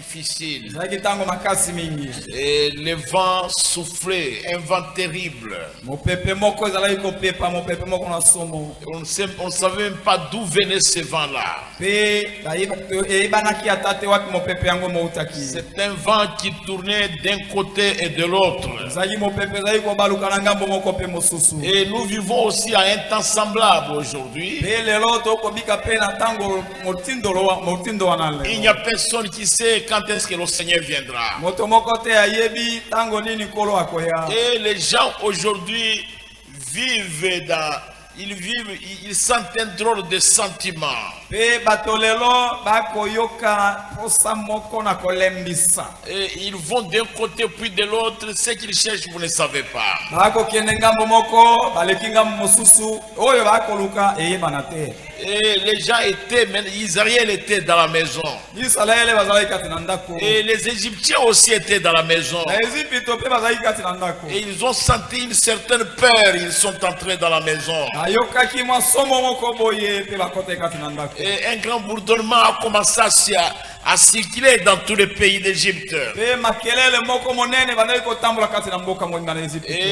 difficile. Et le vent soufflait, un vent terrible. On ne savait même pas d'où venait ce vent-là. C'est un vent qui tournait d'un côté et de l'autre. Et nous vivons aussi à un temps semblable aujourd'hui. Il n'y a personne qui sait quand est-ce que le Seigneur viendra. Et les gens aujourd'hui ils sentent un drôle de sentiment. Et ils vont d'un côté puis de l'autre, ce qu'ils cherchent, vous ne savez pas. Et les gens étaient, Israël était dans la maison. Et les Égyptiens aussi étaient dans la maison. Et ils ont senti une certaine peur, ils sont entrés dans la maison. Et un grand bourdonnement a commencé à circuler dans tous les pays d'Égypte. Et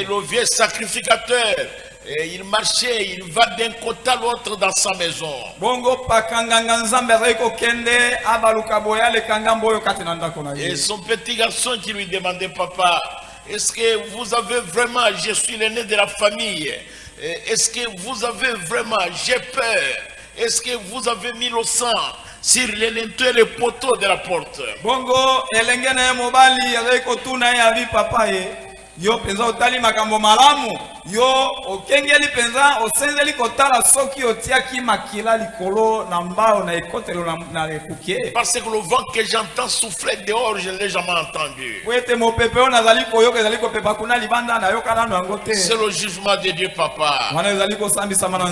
le vieux sacrificateur, il marchait, il va d'un côté à l'autre dans sa maison. Et son petit garçon qui lui demandait, papa, est-ce que vous avez vraiment, je suis l'aîné de la famille, est-ce que vous avez vraiment, j'ai peur, est-ce que vous avez mis le sang sur les linteaux et les poteaux de la porte? Yo penza otali makambo malamu yo okengeli penza osenzeli kotala soki otiaki makila likolo na mbao na ekotelo na ekukie. Parce que le vent que j'entends souffler dehors, je ne l'ai jamais entendu. C'est le jugement de Dieu, papa.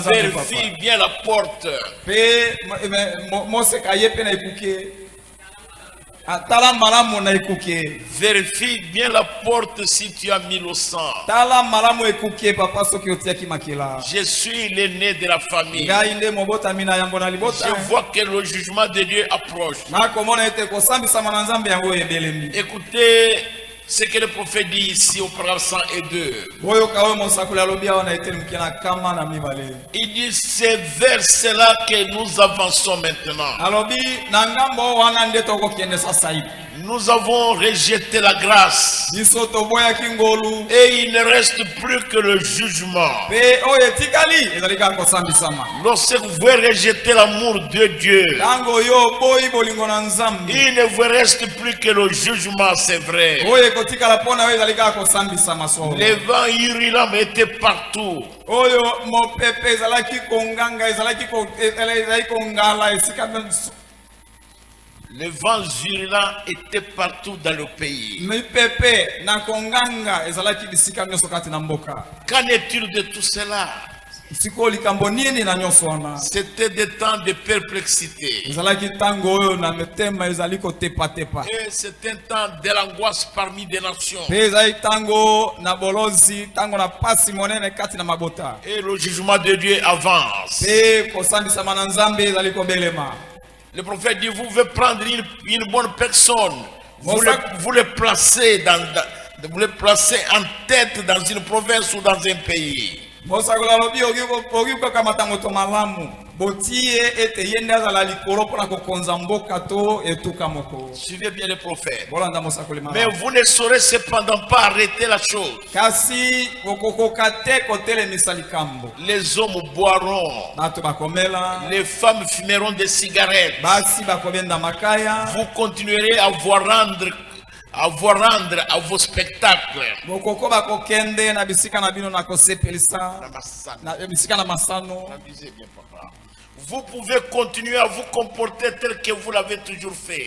Vérifie bien la porte. Vérifie bien la porte si tu as mis le sang. Je suis l'aîné de la famille. Je vois que le jugement de Dieu approche. Écoutez ce que le prophète dit ici au paragraphe 102. Il dit c'est vers cela que nous avançons maintenant. Nous avons rejeté la grâce. Et il ne reste plus que le jugement. Lorsque vous voulez rejeter l'amour de Dieu, il ne vous reste plus que le jugement, c'est vrai. Les vents hurlants étaient partout. Les vents hurlants étaient partout dans le pays. Qu'en est-il de tout cela? C'était des temps de perplexité. Et c'est un temps de l'angoisse parmi des nations. Et le jugement de Dieu avance. Le prophète dit, vous pouvez prendre une bonne personne, vous le placez en tête dans une province ou dans un pays. Suivez bien le prophète. Mais vous ne saurez cependant pas arrêter la chose. Les hommes boiront, les femmes fumeront des cigarettes. Vous continuerez à vous rendre à vos spectacles. Vous pouvez continuer à vous comporter tel que vous l'avez toujours fait.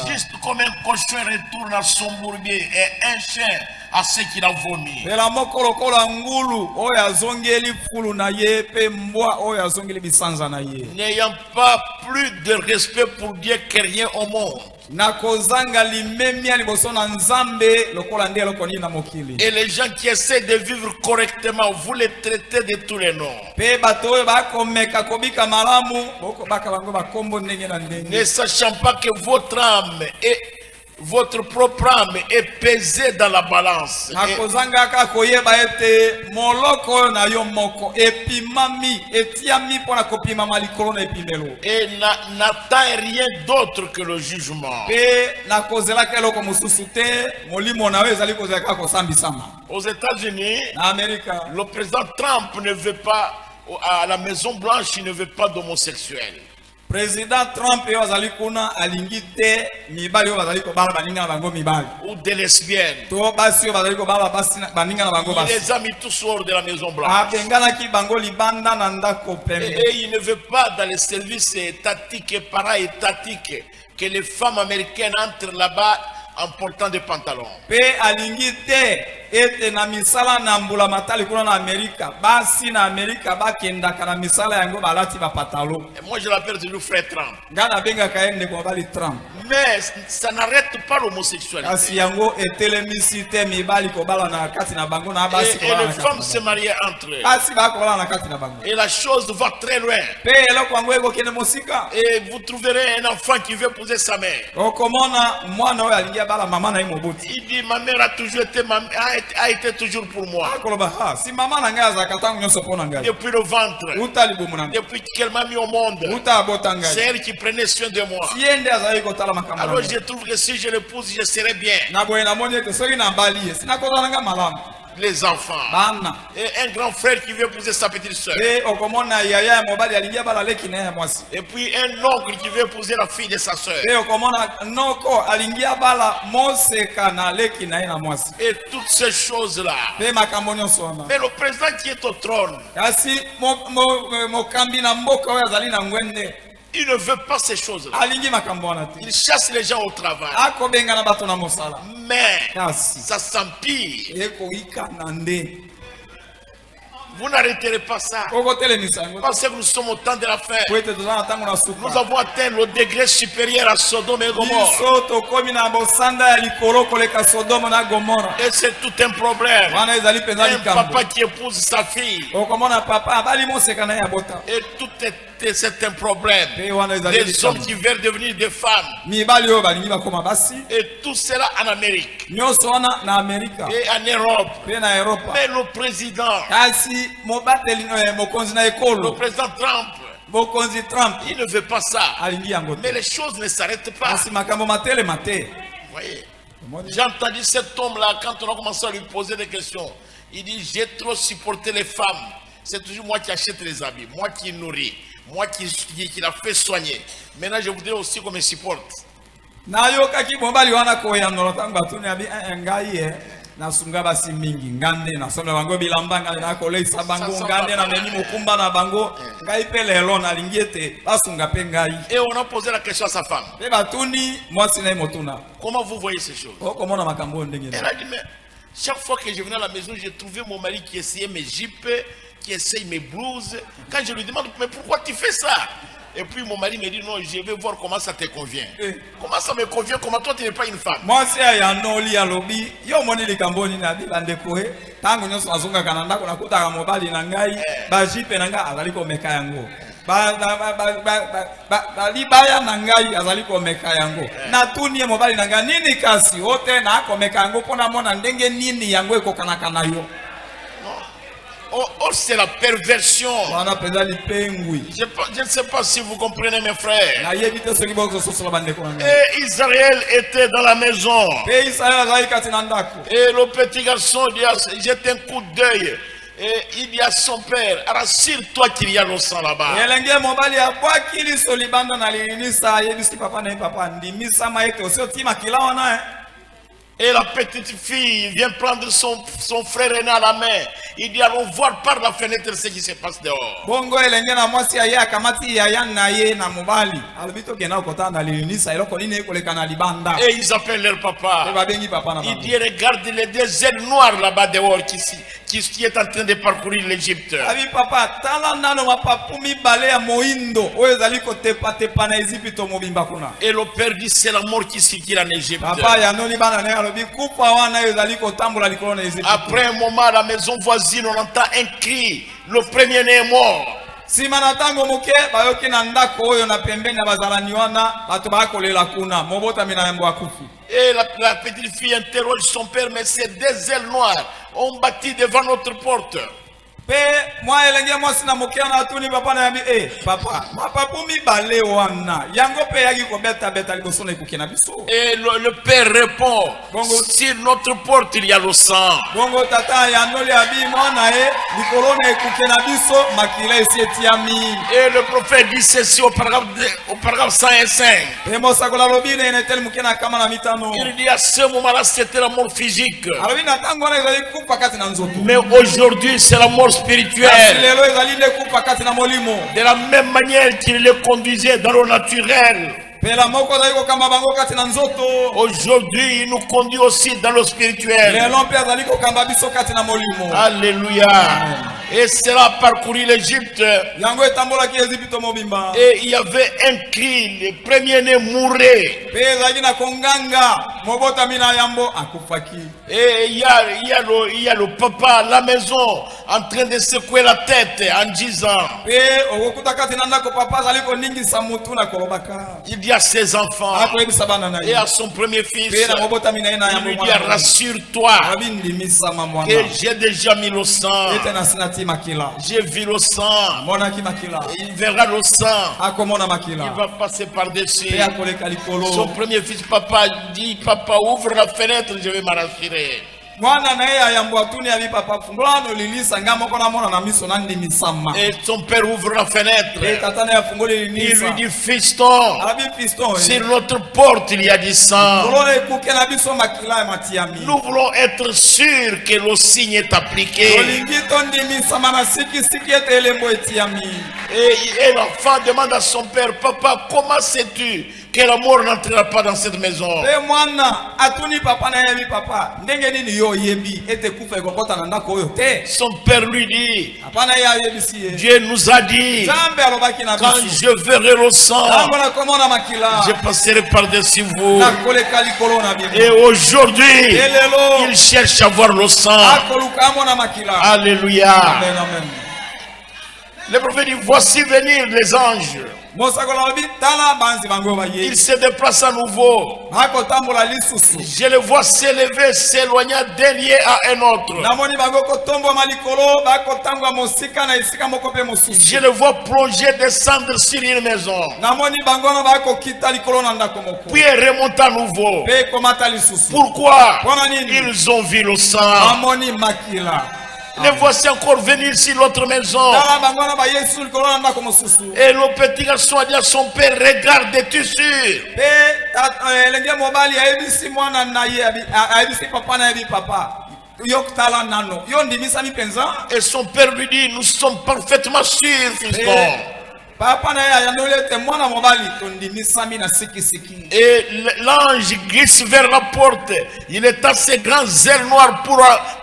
Juste comme un cochon retourne à son bourbier et un chien à ce qu'il a vomi. Pela moko lokola ngulu oyo azongeli fulu na ye pe mbwa oyo azongeli bisanza na ye. N'ayant pas plus de respect pour Dieu que rien au monde. Na kozanga limemia liboso na nzambe lokola nde eloko nini na mokili. Et les gens qui essaient de vivre correctement, vous les traitez de tous les noms. Pe bato oyo bakomeka kobika malamu boko baka bango bakombo ndenge na ndenge. Ne sachant pas que votre âme et votre propre âme est pesée dans la balance. Na kozanga ka koyeba ete moloko na yo moko epimami etiami pona kopima malikolo na epimelo. Et n'attend rien d'autre que le jugement. Pe na kozela ka eloko mosusu te molimo na yo ezali kozela ka kosambisama. Aux États-Unis, Na Amerika le président Trump ne veut pas, à la Maison Blanche, il ne veut pas d'homosexuels. Président Trump yo azali kuna alingi te mibali yo bazali ko bala baninga na bango mibali. Ou des lesbiennes. To basi yo bazali ko bala basi baninga na bango Il basi. les a mis tous hors de la Maison Blanche. Abengana ki bango libanda na ndako pembe. Et il ne veut pas dans les services étatiques et para-étatiques que les femmes américaines entrent là-bas en portant des pantalons. Pe alingi te ete na misala na mbula matali kuna na Amerika basi na Amerika bakendaka na misala yango balati ba patalo. Et moi je l'appelle toujours frère Trump. Ngana benga kaende ko bali Trump. Mais ça n'arrête pas l'homosexualité. Kasi yango etelemisi te mibali ko bala na kati na bango na basi ko Et bala. les femmes se marient entre eux. Basi ba ko bala na kati na bango. Et la chose va très loin. Pe eloko yango eko kende mosika. Et vous trouverez un enfant qui veut épouser sa mère. Okomona mwana oyo alingi bala mama na imobuti. Il dit ma mère a toujours été a été toujours pour moi. Akoloba ha si mama na ngai azaka tangu nyonso pona ngai. Depuis le ventre. Uta libumu na. Depuis qu'elle m'a mis au monde. Uta abota ngai. C'est elle qui prenait soin de moi. Siende azali kotala makambo. Alors je trouve que si je l'épouse, je serai bien. Na boye na moni ete soki na bali sina kotala nga malamu. Les enfants. Bana. Et un grand frère qui veut épouser sa petite soeur. Pe okomona yaya ya mobali alingi bala leki na ya mwasi. Et puis un oncle qui veut épouser la fille de sa soeur. Pe okomona noko alingi bala moseka na leki na ya mwasi. Et toutes ces choses-là. Pe makambo nyonso wana. Mais le président qui est au trône, Kasi mokambi na mboka oyo azali na ngwende. il ne veut pas ces choses-là. Alingi makambo wana te. Il chasse les gens au travail. Akobenga na bato na mosala. Mais Kasi ça s'empire. ekoika na nde. Vous n'arrêterez pas ça. Okotelemisa yango. Parce que nous sommes au temps de la fin. Po ete toza na tango na suka. Nous avons atteint le degré supérieur à Sodome et Gomorrhe. Biso tokomi na bosanda ya likolo koleka Sodoma na Gomora. Et c'est tout un problème. Wana ezali penza Un likambo. papa qui épouse sa fille. Okomona papa abali moseka na ya bota. Et tout c'est un problème. Pe wana ezali Des hommes likambo. qui veulent devenir des femmes. Mibali oyo balingi bakoma basi. Et tout cela en Amérique. Nyonso wana na Amerika. Et en Europe. Pe na Europa. Mais le président, Kasi mobateli mokonzi na le ekolo. président Trump, Mokonzi Trump il ne veut pas ça. alingi yango Mais te. les choses ne s'arrêtent pas. Kasi makambo matele mate. Vous voyez. J'ai entendu cet homme-là, quand on a commencé à lui poser des questions, il dit, j'ai trop supporté les femmes. C'est toujours moi qui achète les habits, moi qui nourris, moi qui la fait soigner. Maintenant, je voudrais aussi qu'on me supporte. Nayokaki mobali wana koyanola tango batuni abi ngai nasunga basi mingi ngande nasomba bango bilamba ngande nakoleisa bango ngande na meni mokumba na bango ngai pe lelo nalingi ete basunga pe ngai. Et on a posé la question à sa femme. Pe batuni mwasi na motuna. Comment vous voyez ces choses? Okomona makambo ndenge. Elle a dit, mais chaque fois que je venais à la maison, j'ai trouvé mon mari qui essayait mes jupes, qui essaye mes blouses. Quand je lui demande, mais pourquoi tu fais ça? Et puis mon mari me dit, non, je vais voir comment ça te convient. Comment ça me convient? Comment toi tu n'es pas une femme? Moi c'est ya noli ya lobi yo moni likambo ni na bande koe tango nyonso azunga kana ndako nakuta mobali na ngai ba jipe na ngai azali ko meka yango ba libaya na ngai azali ko meka yango na tuni mobali na ngai nini kasi ote na ko meka yango pona mona ndenge nini yango ekokana kana yo. Oh, c'est la perversion. Je ne sais pas si vous comprenez, mes frères. Et Israël était dans la maison. Et le petit garçon jette un coup d'œil. Et il dit à son père, rassure-toi qu'il y a le sang là-bas. Et la petite fille vient prendre son frère aîné à la main. Il dit allons voir par la fenêtre ce qui se passe dehors. Bongo elenge na mwasi aya kamati ya na ye na mobali. Alobito gena kota na linisa eloko nini ekoleka na libanda. Et ils appellent leur papa. Il dit regarde les deux ailes noires là-bas dehors qui est en train de parcourir l'Égypte. Abi papa tala nano mapapumi bale ya moindo oyo zali ko tepa tepa na Égypte mobimba kuna. Et le père dit c'est la mort qui circule en Égypte. Papa ya noni bana ne alobi kupa wana yo zali ko tambola likolo na Égypte. Après un moment à la maison voisine on entend un cri, le premier-né est mort. Simana tango muke bayoki na ndako oyo na pembeni na bazalani wana bato bakolela kuna mobota mina yambo akufi. Et la petite fille interroge son père, mais ces deux ailes noires ont bâti devant notre porte. Pe moi elenge mwasi na muke na atuni papa na yambi papa mapapumi bale wana yango pe yaki ko beta liboso na ikuki na biso. Et le père répond, sur notre porte il y a le sang. Bongo tata yanoli abi mwana likolo na ikuki na biso makila esi etiami. Et le prophète dit ceci au paragraphe 105. Et mosakola lobine ne tel muke na kama na mitano. Il dit à ce moment-là c'était la mort physique. Alobi na tango na ezali kupa kati na nzoto. Mais aujourd'hui c'est la mort spirituelle. De la même manière qu'il les conduisait dans le naturel, aujourd'hui il nous conduit aussi dans le spirituel. Alléluia. Et cela a parcouru l'Égypte. Et il y avait un cri, le premier-né mourait. Et il y a le papa à la maison en train de secouer la tête en disant, il dit à ses enfants et à son premier fils, il lui dit rassure-toi que j'ai déjà mis le sang. J'ai vu le sang. Il verra le sang. Il va passer par-dessus. Son premier fils, papa, dit, papa, ouvre la fenêtre, je vais m'arracher. Et son père ouvre la fenêtre. Il lui dit, fiston, sur notre porte il y a du sang. Nous voulons être sûrs que le signe est appliqué. Et l'enfant demande à son père, papa, comment sais-tu que la mort n'entrera pas dans cette maison? Son père lui dit, Dieu nous a dit, quand je verrai le sang, je passerai par-dessus vous. Et aujourd'hui, il cherche à voir le sang. Alléluia. Le prophète dit, voici venir les anges. Il se déplace à nouveau. Je le vois s'élever, s'éloigner d'un lieu à un autre. Je le vois plonger, descendre sur une maison. Puis remonter à nouveau. Pourquoi? Ils ont vu le sang. Les voici encore venir sur l'autre maison. Et le petit garçon a dit à son père, regarde, es-tu sûr? Et son père lui dit, nous sommes parfaitement sûrs, fiston. Et l'ange glisse vers la porte. Il est assez grand, ailes noires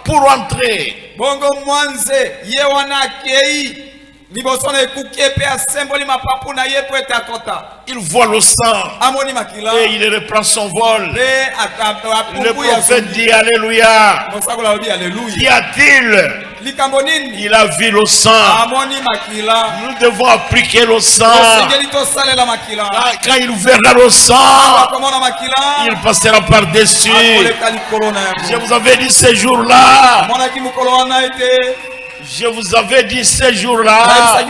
pour entrer. Bongo mwanze ye wana kei libosona ekukie pe asemboli mapapu na ye po etakota. Il voit le sang et il reprend son vol. Le prophète dit alléluia. Qu'y a-t-il? Il a vu le sang. Nous devons appliquer le sang. Quand il verra le sang, il passera par-dessus. Je vous avais dit ce jour-là, Je vous avais dit ce jour-là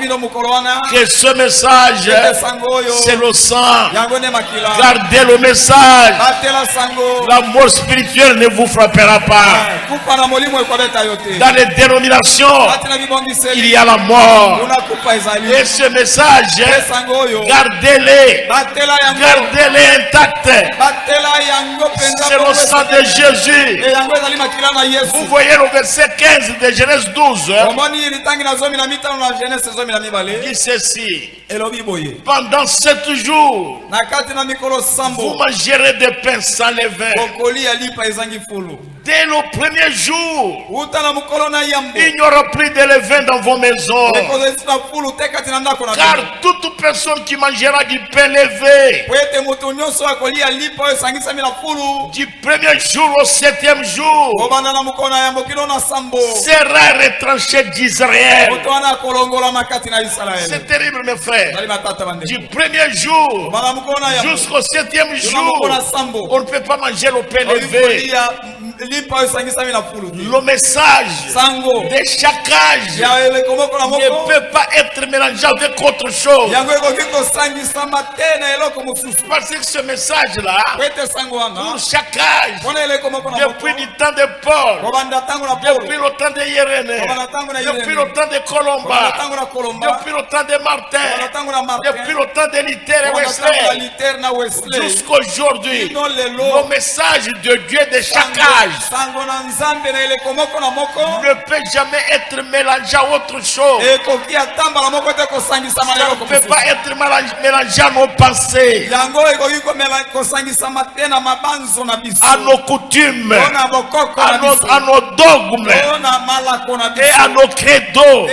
que ce message, c'est le sang. Gardez le message. La mort spirituelle ne vous frappera pas. Dans les dénominations, il y a la mort. Et ce message, gardez-les. Gardez-les intacts. C'est le sang de Jésus. Vous voyez le verset 15 de Genèse 12. Dit ceci. Pendant 7 jours, vous mangerez des pains sans levain. Dès le premier jour, il n'y aura plus de levain dans vos maisons. Car toute personne qui mangera du pain levé, du premier jour au 7e jour, sera retranché d'Israël. C'est terrible, mes frères. Du premier jour jusqu'au 7e jour, on ne peut pas manger le pain levé. Le message de chaque âge ne peut pas être mélangé avec autre chose. Parce que ce message-là, pour chaque âge, depuis le temps de Paul, depuis le temps de Irénée, depuis le temps de Colomba, depuis le temps de Martin, depuis le temps de Luther et Wesley, jusqu'aujourd'hui, le message de Dieu de chaque âge ne peut jamais être mélangé à autre chose. Ça ne peut pas être mélangé à nos pensées, à nos coutumes, à nos dogmes et à nos credos.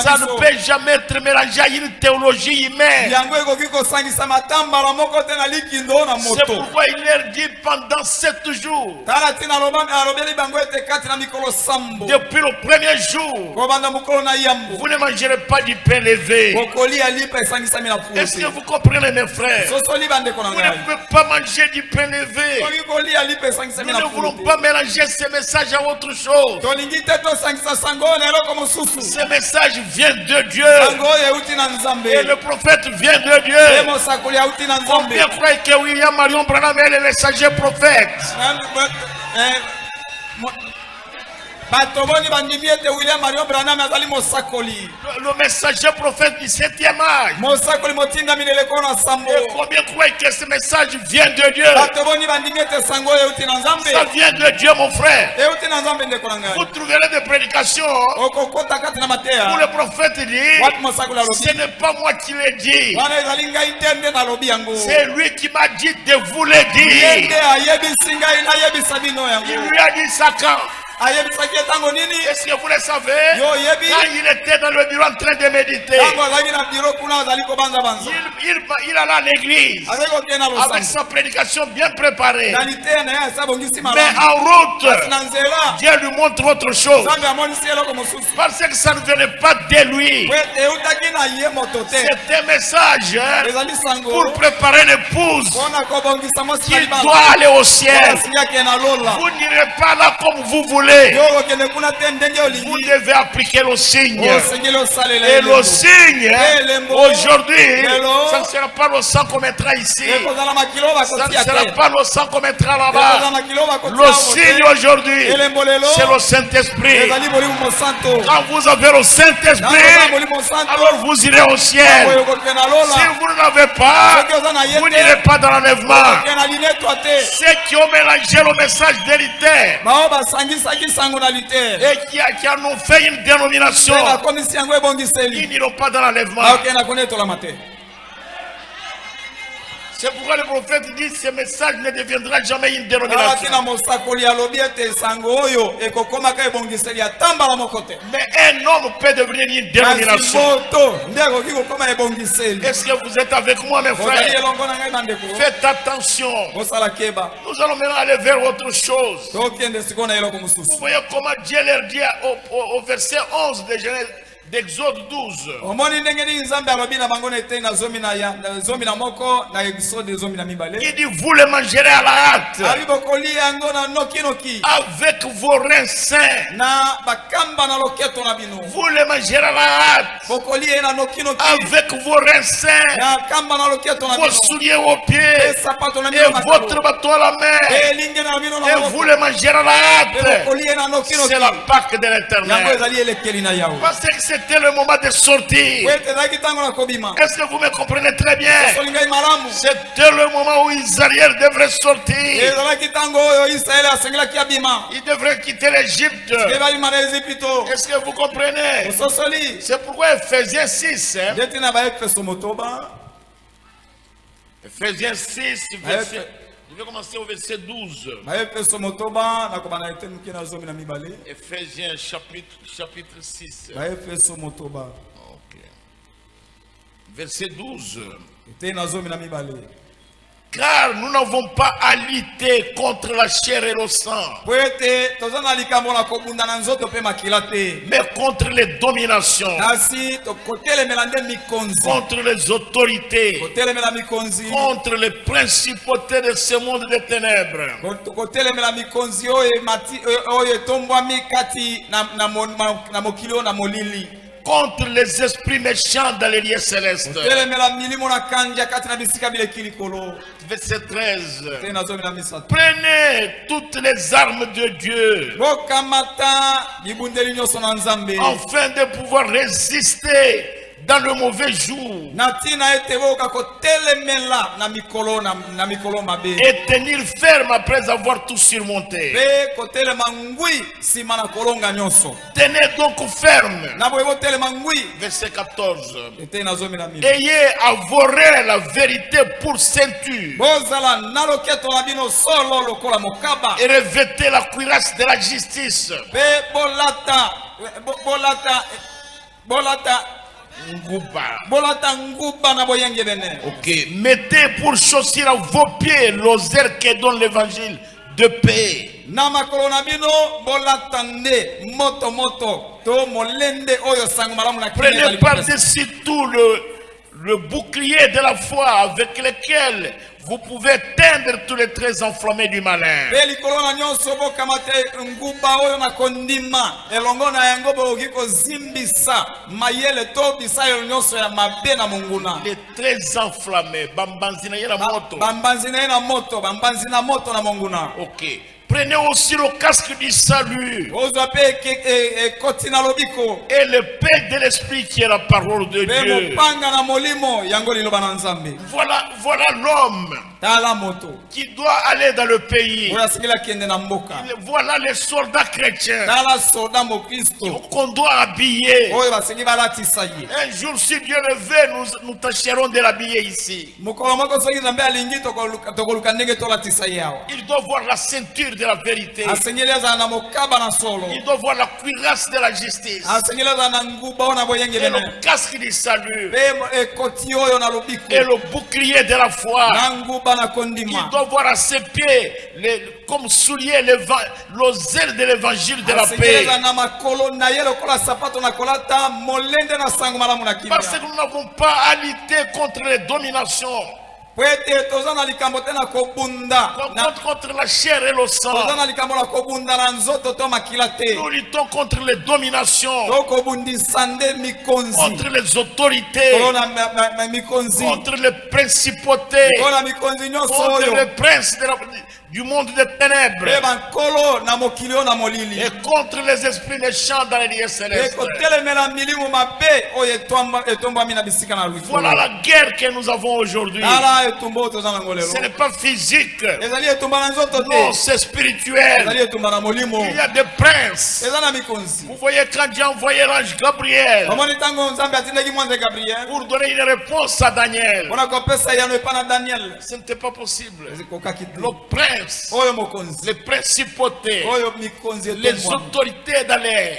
Ça ne peut jamais être mélangé à une théologie humaine. C'est pourquoi il leur dit pendant 7 jours. Depuis le premier jour, vous ne mangerez pas du pain levé. Est-ce que vous comprenez, mes frères? Vous ne pouvez pas manger du pain levé. Nous ne voulons pas mélanger ce message à autre chose. Ce message vient de Dieu. Et le prophète vient de Dieu. Combien croient que William Marion Branham est le messager prophète? Le messager prophète du 7e âge. Et combien croient que ce message vient de Dieu? Ça vient de Dieu, mon frère. Vous trouverez des prédications où le prophète dit: ce n'est pas moi qui l'ai dit, c'est lui qui m'a dit de vous le dire. Il lui a dit ça quand? Est-ce que vous le savez? Quand il était dans le bureau en train de méditer, il alla à l'église avec sa prédication bien préparée. Mais en route, Dieu lui montre autre chose, parce que ça ne venait pas de lui. C'est un message pour préparer l'épouse qui doit aller au ciel. Vous n'irez pas là comme vous voulez. Vous devez appliquer le signe. Et le signe, aujourd'hui, ça ne sera pas le sang qu'on mettra ici. Ça ne sera pas le sang qu'on mettra là-bas. Le signe aujourd'hui, c'est le Saint-Esprit. Quand vous avez le Saint-Esprit, alors vous irez au ciel. Si vous ne l'avez pas, vous n'irez pas dans l'enlèvement. Ceux qui ont mélangé le message d'héritier et qui en ont fait une dénomination, ils n'iront pas dans l'enlèvement. C'est pourquoi le prophète dit: ce message ne deviendra jamais une dénomination. Mais un homme peut devenir une dénomination. Est-ce que vous êtes avec moi, mes frères? Faites attention. Nous allons maintenant aller vers autre chose. Vous voyez comment Dieu leur dit au verset 11 de Genèse d'Exode 12. Il dit, vous les mangerez à la hâte, avec vos reins sains. Vous les mangerez à la hâte, avec vos reins sains, vos souliers aux pieds, et votre bâton à la main, et vous les mangerez à la hâte. C'est la Pâque de l'Éternel. Parce que c'était le moment de sortir. Est-ce que vous me comprenez très bien? C'était le moment où Israël devrait sortir. Il devrait quitter l'Égypte. Est-ce que vous comprenez? C'est pourquoi Ephésiens 6. Ephésiens 6, verset. Je vais commencer au verset 12. Ephésiens chapitre 6. Okay. Verset 12. Car nous n'avons pas à lutter contre la chair et le sang, mais contre les dominations, contre les autorités, contre les principautés de ce monde des ténèbres, contre les esprits méchants dans les lieux célestes. Verset 13. Prenez toutes les armes de Dieu afin de pouvoir résister dans le mauvais jour et tenir ferme après avoir tout surmonté. Tenez donc ferme. Verset 14. Ayez à vos reins la vérité pour ceinture et revêtez la cuirasse de la justice. Ok, mettez pour chaussure à vos pieds l'osaire que donne l'évangile de paix. Prenez par-dessus tout le bouclier de la foi avec lequel vous pouvez éteindre tous les traits enflammés du malin. Les traits enflammés. Ok. Prenez aussi le casque du salut et l'épée de l'esprit qui est la parole de Dieu. Voilà l'homme qui doit aller dans le pays. Voilà les soldats chrétiens qu'on doit habiller. Un jour, si Dieu le veut, nous tâcherons de l'habiller ici. Il doit voir la ceinture de la vérité. Il doit voir la cuirasse de la justice et le casque du salut et le bouclier de la foi. Il doit voir à ses pieds comme soulier l'osaire de l'évangile de la paix. Parce que nous n'avons pas à lutter contre les dominations, contre la chair et le sang. Nous luttons contre les dominations, contre les autorités, contre les principautés, contre les princes du monde des ténèbres et contre les esprits méchants dans les lieux célestes. Voilà la guerre que nous avons aujourd'hui. Ce n'est pas physique, non, c'est spirituel. Il y a des princes. Vous voyez, quand j'ai envoyé l'ange Gabriel pour donner une réponse à Daniel, ce n'était pas possible. Le prince princes, oyo mokonzi, les principautés, oyo mikonzi les etemwa, autorités dans l'air.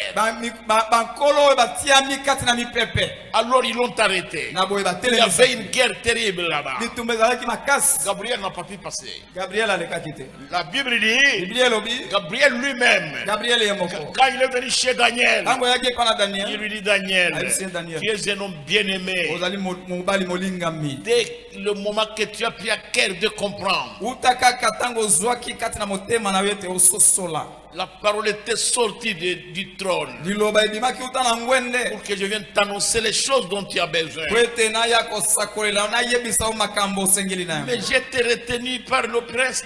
bankolo oyo batiami kati na mipepe, Alors ils l'ont arrêté. na boye Il y batelemisa. avait une guerre terrible là-bas. Bitumba ezalaki makasi. Gabriel n'a pas pu passer. Gabriel alekaki te. La Bible dit, Biblia elobi, Gabriel lui-même, Gabriel ye moko, quand il est venu chez Daniel, ntango oyaki epa na il Daniel, lui dit, Daniel, Daniel, tu es un homme bien-aimé. ozali mobali molingami. Dès le moment que tu as pris à cœur de comprendre, Uta kaka ntango ozwaki kati na motema na yo ete ososola, la parole était sortie du trône liloba ebimaki uta na ngwende, pour que je vienne t'annoncer les choses dont tu as besoin. po ete naya kosakolela nayebisa yo makambo osengeli na Mais yango. j'étais retenu par le prince,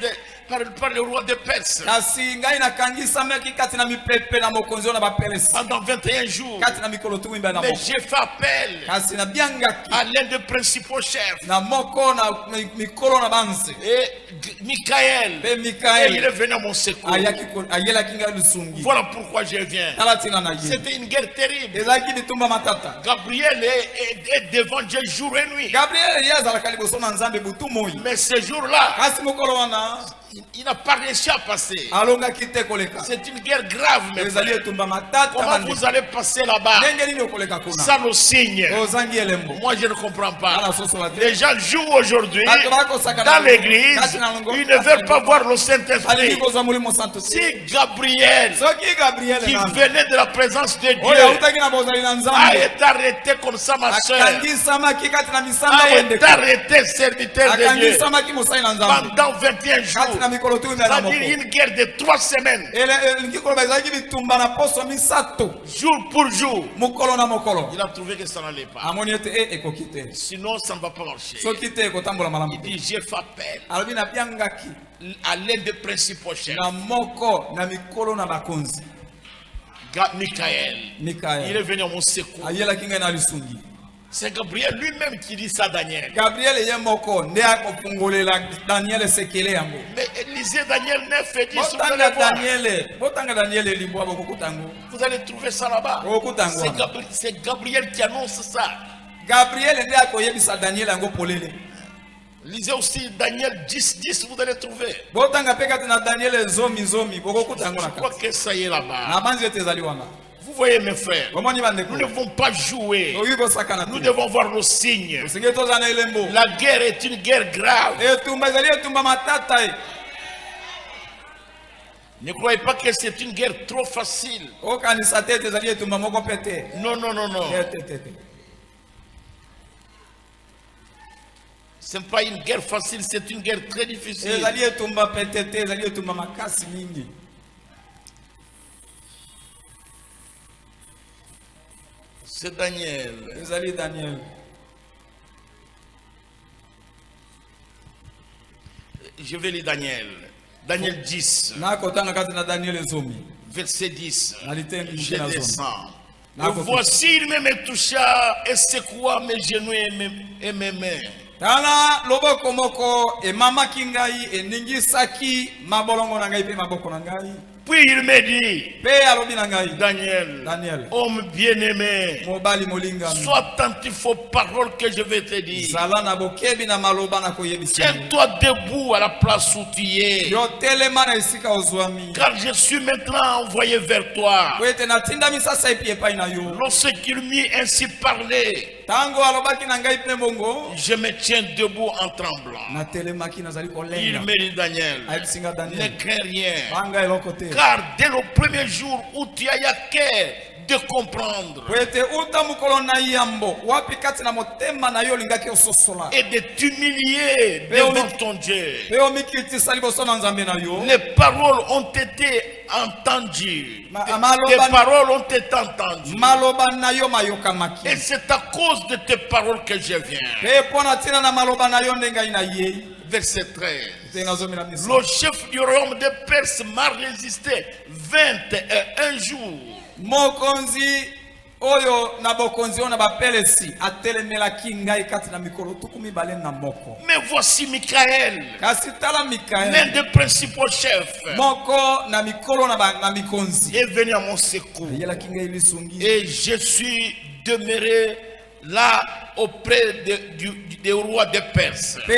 par le roi de Perse Kasi ngai nakangisamaki kati na mipepe na mokonzi oyo na baperesi pendant 21 jours. kati na mikolo tumi mibale na Mais moko. j'ai fait appel Kasi nabiangaki à l'un des principaux chefs, na moko na mikolo na banse et Michael, pe et il est Mikaeli venu à mon secours. ayelaki ngai lisungi. Voilà pourquoi je viens. Tala ntina na ye C'était une guerre terrible. ezalaki bitumba matata. Gabriel est devant Dieu jour et nuit. Gabriel ye azalaka liboso na nzambe butu moi, Mais ce jour-là, kasi mokolo wana il n'a pas réussi à passer. alongaki te koleka. C'est une guerre grave, mes Ezali frères. etumba matata Comment bande. vous allez passer là-bas Ndenge nini okoleka kuna sans le signe? ozangi elembo Moi, je ne comprends pas. ala sosola te. Les gens jouent aujourd'hui Bato bakosaka dans na- l'église. kati na longo- Ils ne veulent pas voir le alingi Saint-Esprit. kozwa molimo santo te. Si Gabriel, Soki Gabriel qui na venait de la présence de oyo Dieu, autaki na bozali na a nzambe été arrêté comme ça, ma soeur, akangisamaki kati na misamba a wende été arrêté serviteur de Dieu akangisamaki mosali na nzambe pendant 21 kati na jours. mikolo tumi mbala C'est-à-dire moko. une guerre de 3 semaines, elingi koloba ezalaki bitumba na poso misato jour pour jour. mokolo na mokolo. Il a trouvé que ça n'allait pas. Amoni ete ekoki te, Sinon, ça ne va pas marcher. soki te ekotambola malamu Il te. dit, j'ai fait appel alobi nabiangaki à l'un des principaux chefs, na moko na mikolo na bakonzi Michael. Il est Mikaeli venu à mon secours. ayelaki ngai na lisungi. C'est Gabriel lui-même qui dit ça à Daniel. Gabriel ye moko nde akofungolela Daniel esekele yango. Mais lisez Daniel 9 et 10, vous Botanga allez voir. botanga Daniel libwa bokokuta yango. Vous allez trouver ça là-bas. Bokokuta yango. C'est Gabriel qui annonce ça. Gabriel nde akoyebisa Daniel yango polele. Lisez aussi Daniel 10, 10, vous allez trouver. Botanga pe kati na Daniel zomi bokokuta yango Je na crois kati. que ça y est là-bas. Na banzi ete ezali wana. Vous voyez mes frères, Bomoni bandeko. nous ne devons pas jouer. Oyi kosakana Nous te. devons voir le signe. Osinge toza na elembo. La guerre est une guerre grave. Etumba ezali etumba matata e. Ne croyez pas que c'est une guerre trop facile. Okanisa te ete ezali etumba moko pe te. Non, non, non, non. Te. Ce n'est pas une guerre facile, c'est une guerre très difficile. Ezali etumba pe te, ezali etumba makasi mingi. C'est Daniel. Ezali Daniel. Je vais lire Daniel. Daniel 10, Na kotanga kati na Daniel zomi. verset 10. Nalitengi Je na zomi. descends. Na Et kofi. voici, il me toucha et secoua mes genoux et mes mains. Tala loboko moko emamaki ngai eningisaki mabolongo na ngai pe maboko na ngai. Puis il me dit, Pe alobi na ngai. Daniel, Daniel. homme bien-aimé, Mobali molingami. sois attentif aux paroles que je vais te dire. Zala na bokebi na maloba na koyebisa. Tiens-toi debout à la place où tu es, Yo telema na esika ozwami. car je suis maintenant envoyé vers toi. Po ete natinda misasa epi epai na yo. Lorsqu'il m'eut ainsi parlé, Tango alobaki na ngai pe bongo. je me tiens debout en tremblant. Na telemaki nazali Il kolenga. me dit, Daniel, Ayebisinga ne Daniel. crains rien, Banga eloko te. car dès le premier jour où tu as eu à cœur de comprendre Po ete uta mokolo na yambo. Wapi kati na motema na yo lingaki ososola. et de t'humilier devant ton Dieu, Pe omikitisa liboso na nzambe na yo. les paroles ont été entendues. Maloba- Tes paroles ont été entendues. Maloba na yo mayokamaki. Et c'est à cause de tes paroles que je viens. Pe pona tina na maloba na yo ndengai na ye. Verset 13. Te nazomela misa. Le chef du royaume de Perse m'a résisté 21 jours. Mokonzi oyo na bokonzi oyo na bapelesi atelemelaki ngai kati na mikolo tukumi bale na moko. Mais voici Michael, Kasi tala l'un Mikaeli des principaux chefs, moko na mikolo na mikonzi est venu à mon secours. ayelaki ngai lisungi. Et je suis demeuré là auprès des rois des Perses. Il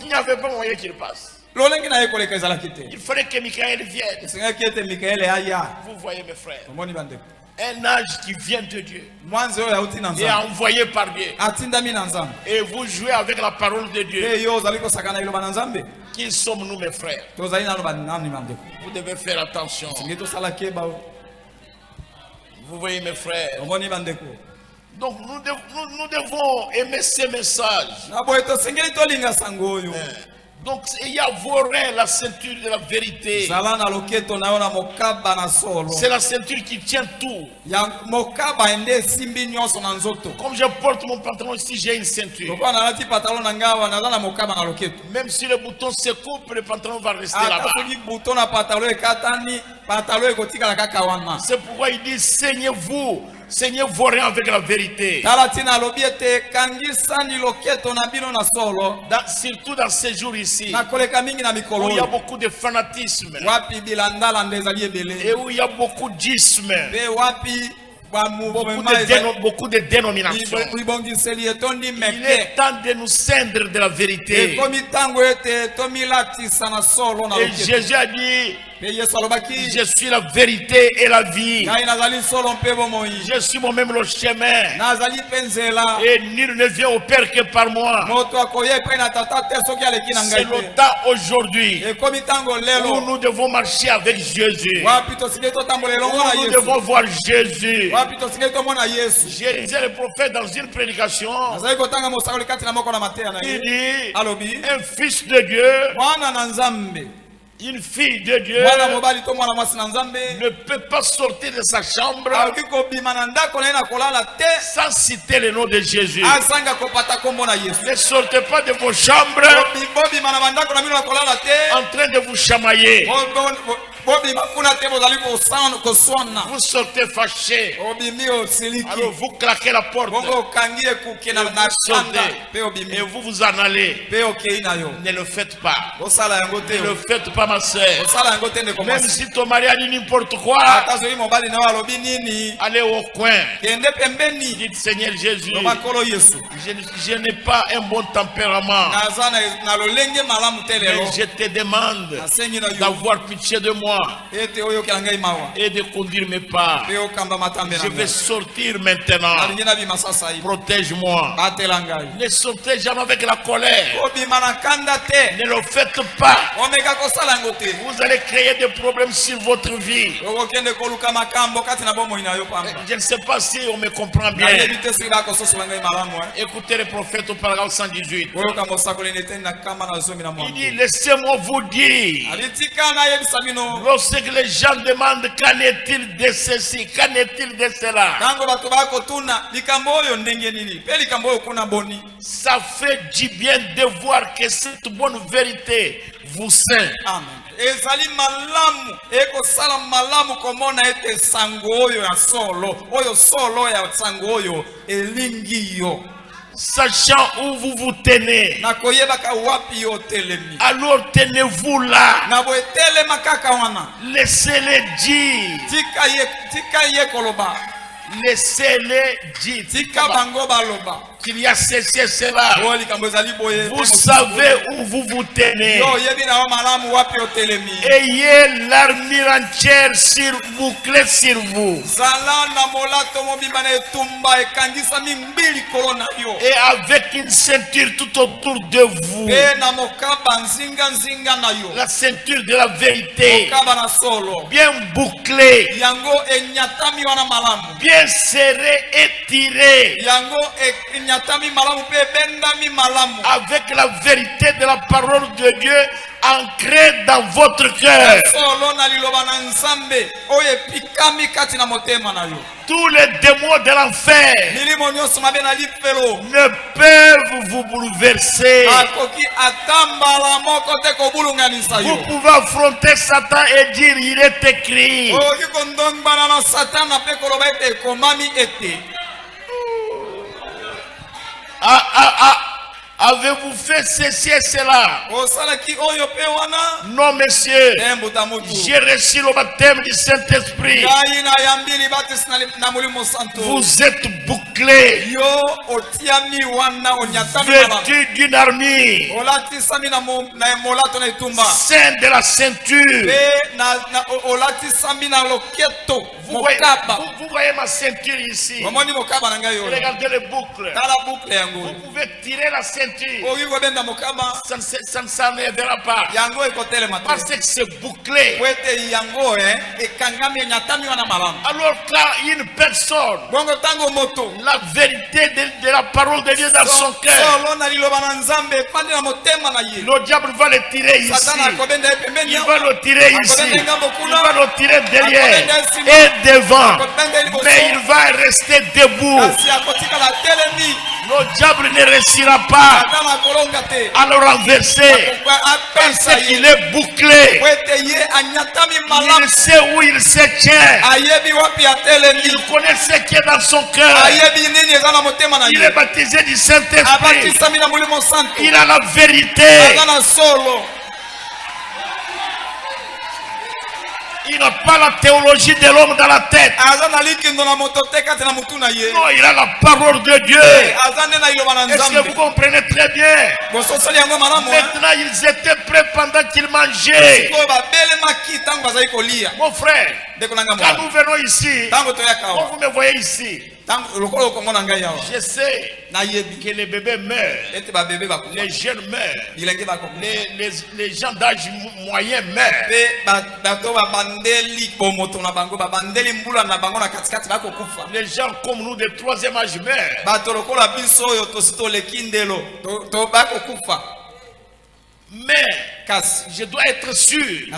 n'y avait pas moyen qu'il passe. Il fallait que Michael vienne. Vous voyez mes frères, un ange qui vient de Dieu et envoyé par Dieu, et vous jouez avec la parole de Dieu. Qui sommes-nous, mes frères? Vous devez faire attention. Vous voyez mes frères, donc nous devons aimer ces messages. Donc il y a vos reins, la ceinture de la vérité. C'est la ceinture qui tient tout. Comme je porte mon pantalon ici, j'ai une ceinture. Même si le bouton se coupe, le pantalon va rester là-bas. C'est pourquoi il dit saignez-vous. Seignez vos reins avec la vérité. Surtout dans ces jours ici, où il y a beaucoup de fanatisme et où il y a beaucoup d'isme, beaucoup de dénominations. Il est temps de nous ceindre de la vérité. Et Jésus a dit, je suis la vérité et la vie. Je suis moi-même le chemin. Et nul ne vient au Père que par moi. C'est le temps aujourd'hui où nous devons marcher avec Jésus. Où nous devons voir Jésus. J'ai lisé le prophète dans une prédication. Il dit, un fils de Dieu, une fille de Dieu ne peut pas sortir de sa chambre sans citer le nom de Jésus. Ne sortez pas de vos chambres en train de vous chamailler. Vous sortez fâché. Alors vous claquez la porte. Vous sortez. Et vous vous en allez. Ne le faites pas. Ne le faites pas, ma soeur. Même si ton mari a dit n'importe quoi, allez au coin. Dites Seigneur Jésus, je n'ai pas un bon tempérament. Mais je te demande d'avoir pitié de moi et de conduire mes pas. Je vais sortir maintenant. Protège-moi. Ne sortez jamais avec la colère. Ne le faites pas. Vous allez créer des problèmes sur votre vie. Je ne sais pas si on me comprend bien. Écoutez le prophète au paragraphe 118. Il dit, laissez-moi vous dire. Lorsque les gens demandent qu'en est-il de ceci, qu'en est-il de cela, ça fait du bien de voir que cette bonne vérité vous ceint. Amen. Ezali malamu eko sala malamu komona ete sango oyo ya solo oyo solo ya sango oyo elingi yo. Sachant où vous vous tenez, alors tenez-vous là. Laissez-les dire. Laissez-les dire qu'il y a ceci cela. Vous savez où vous vous tenez. Ayez l'armure entière bouclée sur vous. Et avec une ceinture tout autour de vous. La ceinture de la vérité. Bien bouclée. Bien serrée et tirée. Avec la vérité de la parole de Dieu ancrée dans votre cœur. Tous les démons de l'enfer ne peuvent vous bouleverser. Vous pouvez affronter Satan et dire il est écrit. Avez-vous fait ceci et cela? Non, monsieur. J'ai reçu le baptême du Saint-Esprit. Vous êtes bouclés, vêtus d'une armure, saint de la ceinture. Vous voyez ma ceinture ici. Regardez les boucles. Vous pouvez tirer la ceinture. Ça ne s'enlèvera pas. Parce que c'est bouclé. Alors quand une personne, la vérité de la parole de Dieu dans son cœur, le diable va le tirer ici. Il va le tirer ici. Il va le tirer derrière et devant. Mais il va rester debout. Le diable ne réussira pas à le renverser parce qu'il est bouclé. Il sait où il se tient. Il connaît ce qui est dans son cœur. Il est baptisé du Saint-Esprit. Il a la vérité. Il n'a pas la théologie de l'homme dans la tête. Non, il a la parole de Dieu. Est-ce que vous comprenez très bien? Maintenant, ils étaient prêts pendant qu'ils mangeaient. Mon frère, quand nous venons ici, quand vous me voyez ici, je sais que les bébés meurent, les jeunes meurent, les gens d'âge moyen meurent. Les gens comme nous de troisième âge meurent. Mais je dois être sûr que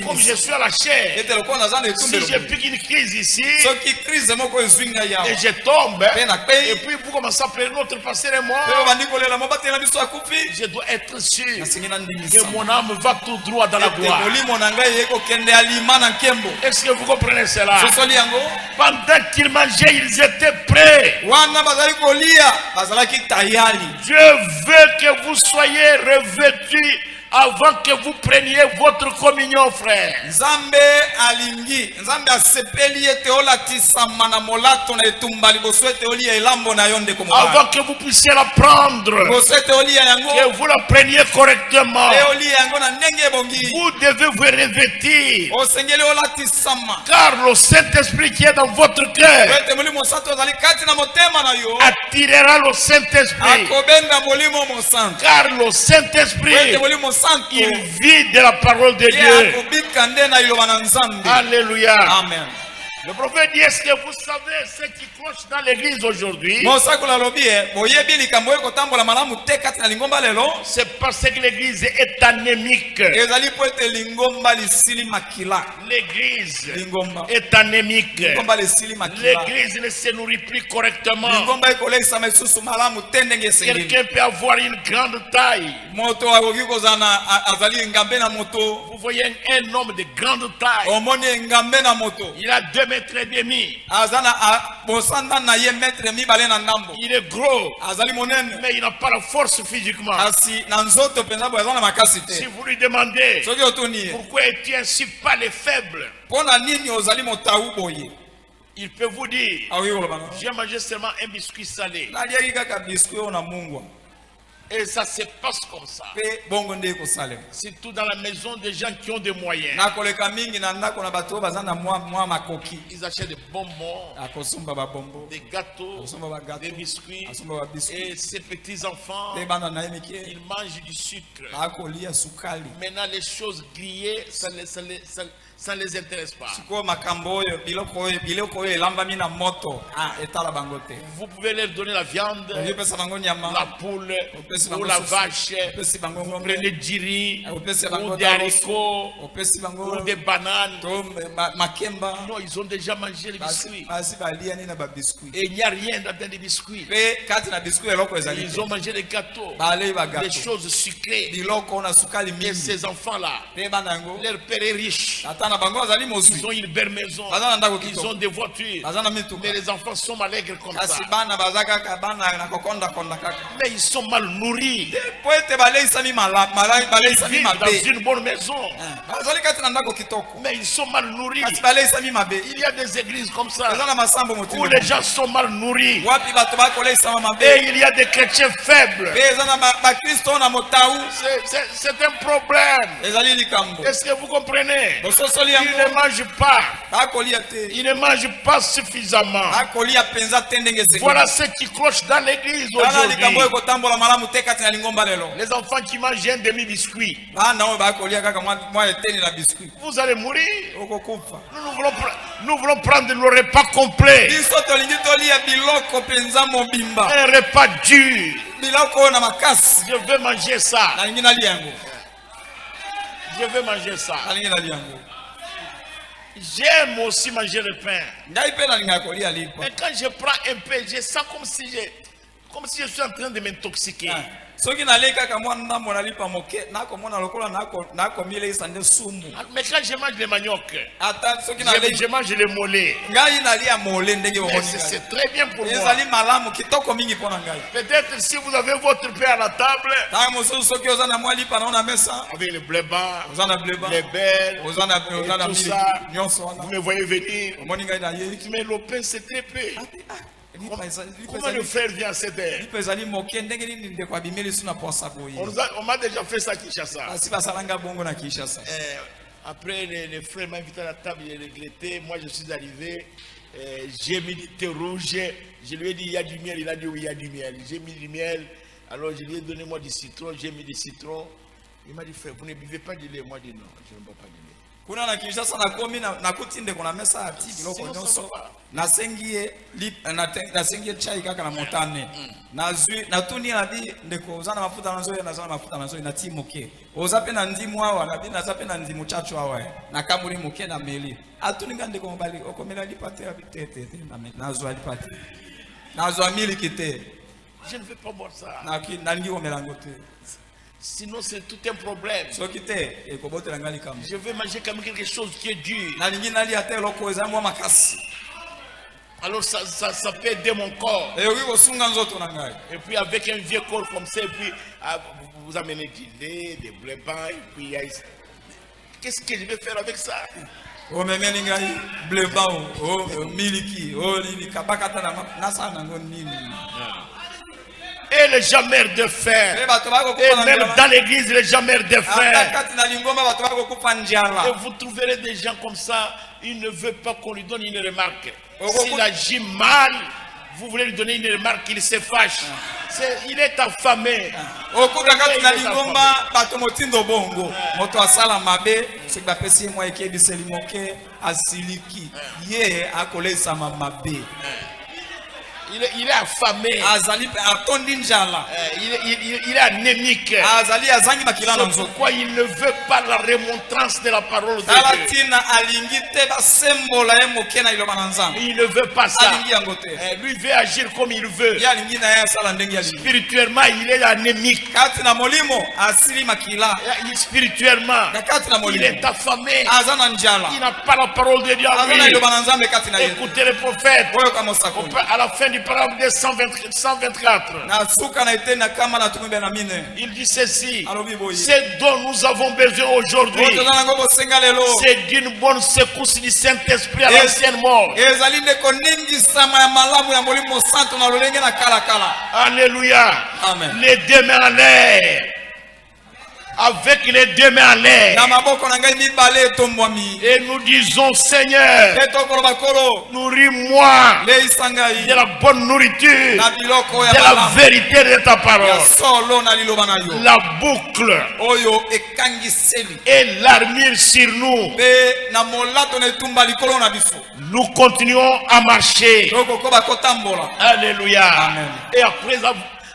comme je suis à la chair, si je pique une crise ici et je tombe, et puis vous commencez à pleurer, notre pasteur et moi, je dois être sûr que mon âme va tout droit dans la gloire. Est-ce que vous comprenez cela? Pendant qu'ils mangeaient, ils étaient prêts. Dieu veut que vous soyez revêtus avant que vous preniez votre communion, frère. Avant que vous puissiez la prendre, que vous la preniez correctement, vous devez vous revêtir. Car le Saint-Esprit qui est dans votre cœur attirera le Saint-Esprit. Car le Saint-Esprit, il vit de la parole de Dieu. Alléluia. Amen. Le prophète dit, est-ce que vous savez ce qui cloche dans l'église aujourd'hui? C'est parce que l'église est anémique. L'église est anémique. L'église ne se nourrit plus correctement. Quelqu'un peut avoir une grande taille. Vous voyez un homme de grande taille. Il a 2 mètres et demi. Il est gros, mais il n'a pas la force physiquement. Si vous lui demandez pourquoi es-tu ainsi pas les faibles, il peut vous dire, j'ai mangé seulement un biscuit salé. Et ça se passe comme ça. Surtout dans la maison des gens qui ont des moyens. Ils achètent des bonbons, des gâteaux, des biscuits. Et ces petits enfants, ils mangent du sucre. Maintenant, les choses grillées, ça ne les intéresse pas. Vous pouvez leur donner la viande, la poule, ou la vache, vous prenez du riz, ou des haricots, ou des bananes. Non, ils ont déjà mangé les biscuits. Et il n'y a rien dans les biscuits. Ils ont mangé des gâteaux, des choses sucrées. Et ces enfants-là, leur père est riche. Ils ont une belle maison. Ils ont des voitures. Mais les enfants sont malègres comme ça. Mais ils sont mal nourris. Ils vivent dans une bonne maison. Mais ils sont mal nourris. Il y a des églises comme ça où les gens sont mal nourris. Et il y a des chrétiens faibles. C'est un problème. Est-ce que vous comprenez? Ils ne mangent pas. Ils ne mangent pas suffisamment. Voilà ce qui cloche dans l'église aujourd'hui. Les enfants qui mangent un demi-biscuit, vous allez mourir. Nous voulons prendre le repas complet. Un repas dur. Je veux manger ça. Je veux manger ça. J'aime aussi manger le pain. Et quand je prends un peu, je sens comme si je suis en train de m'intoxiquer. Mais quand je mange le manioc, je mange le mollet. C'est très bien pour moi. Peut-être si vous avez votre pain à la table, avec le blé bas, les belles, tout ça, vous me voyez venir. Mais le pain c'est très peu. Comment le frère vient à cette heure? On m'a déjà fait ça à Kinshasa. Après, les frères m'ont invité à la table, il a regretté. Moi, je suis arrivé. J'ai mis du thé rouge. Je lui ai dit, il y a du miel. Il a dit, oui, il y a du miel. J'ai mis du miel. Alors, je lui ai donné moi du citron. J'ai mis du citron. Il m'a dit, frère, vous ne buvez pas du lait? Moi, je dis, non, je ne bois pas du lait. Kuna na Kinshasa na komi na kutinde kuna mesa ati biloko nyonso nasengie chai kaka na montane nazwi natuni na bi ndeko uzana mafuta nazo na timoke ozape na ndimu awa na bi nazape na ndimu chacho awa na kamuri moke na meli atuni ngande ko mbali okomela lipate ya bitete nazo alipate nazo amili kite. Je ne veux pas boire ça. Na ngi omelango te. Sinon, c'est tout un problème. Je veux manger comme quelque chose qui est dur. Alors, ça peut aider mon corps. Et puis, avec un vieux corps comme ça, et puis, vous amenez du lait, des blés blancs, et puis, qu'est-ce que je vais faire avec ça? Et les jamères de fer. Et même dans l'église, les jamères de fer. Et vous trouverez des gens comme ça, il ne veut pas qu'on lui donne une remarque. S'il agit mal, vous voulez lui donner une remarque, il se fâche. Il est affamé. Il est affamé. Il est anémique. C'est pourquoi il ne veut pas la remontrance de la parole de Dieu. Il ne veut pas ça. Lui veut agir comme il veut. Spirituellement, il est anémique. Spirituellement, il est affamé. Il n'a pas la parole de Dieu à lui. Écoutez le prophète. À la fin du paragraphe de 124, il dit ceci: ce dont nous avons besoin aujourd'hui, c'est d'une bonne secousse du Saint-Esprit à l'ancienne mort. Alléluia. Amen. Les deux mains en l'air. Avec les deux mains en l'air. Et nous disons: Seigneur, nourris-moi de la bonne nourriture, de la vérité de ta parole. La boucle et l'armure sur nous. Nous continuons à marcher. Alléluia. Amen. Et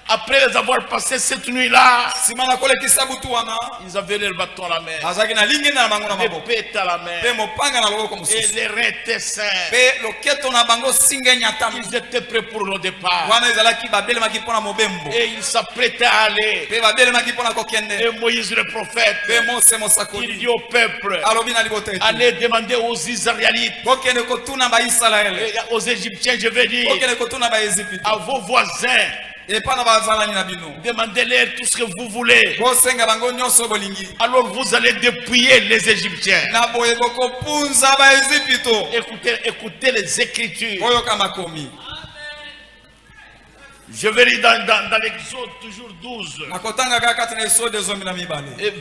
Après avoir passé cette nuit-là, simana kole kisabutu wana ils avaient leur bâton à la main, azaki na linge na bango na les maboko pètes à la main, pe mopanga na loboko et mosusu les reins étaient saints. pe loketo na bango singe nyatami Ils étaient prêts pour le départ. wana ezalaki babelemaki mpona mobembo Et ils s'apprêtaient à aller. pe babelemaki mpona kokende Et Moïse le prophète, pe mose il mosakoli dit au peuple, alobi na libota ete allez demander aux Israélites, bokende kotuna baisraele et aux Égyptiens, je vais dire, bokende kotuna baezipito à vos voisins, epa na bazalani na bino demandez-leur tout ce que vous voulez. bosenga bango nyonso bolingi Alors vous allez dépouiller les Égyptiens. na boye bokopunza baezipito Écoutez les Écritures. oyoka makomi Je vais lire dans l'Exode toujours 12, nakotanga kaka kati na esode zomi na mibale et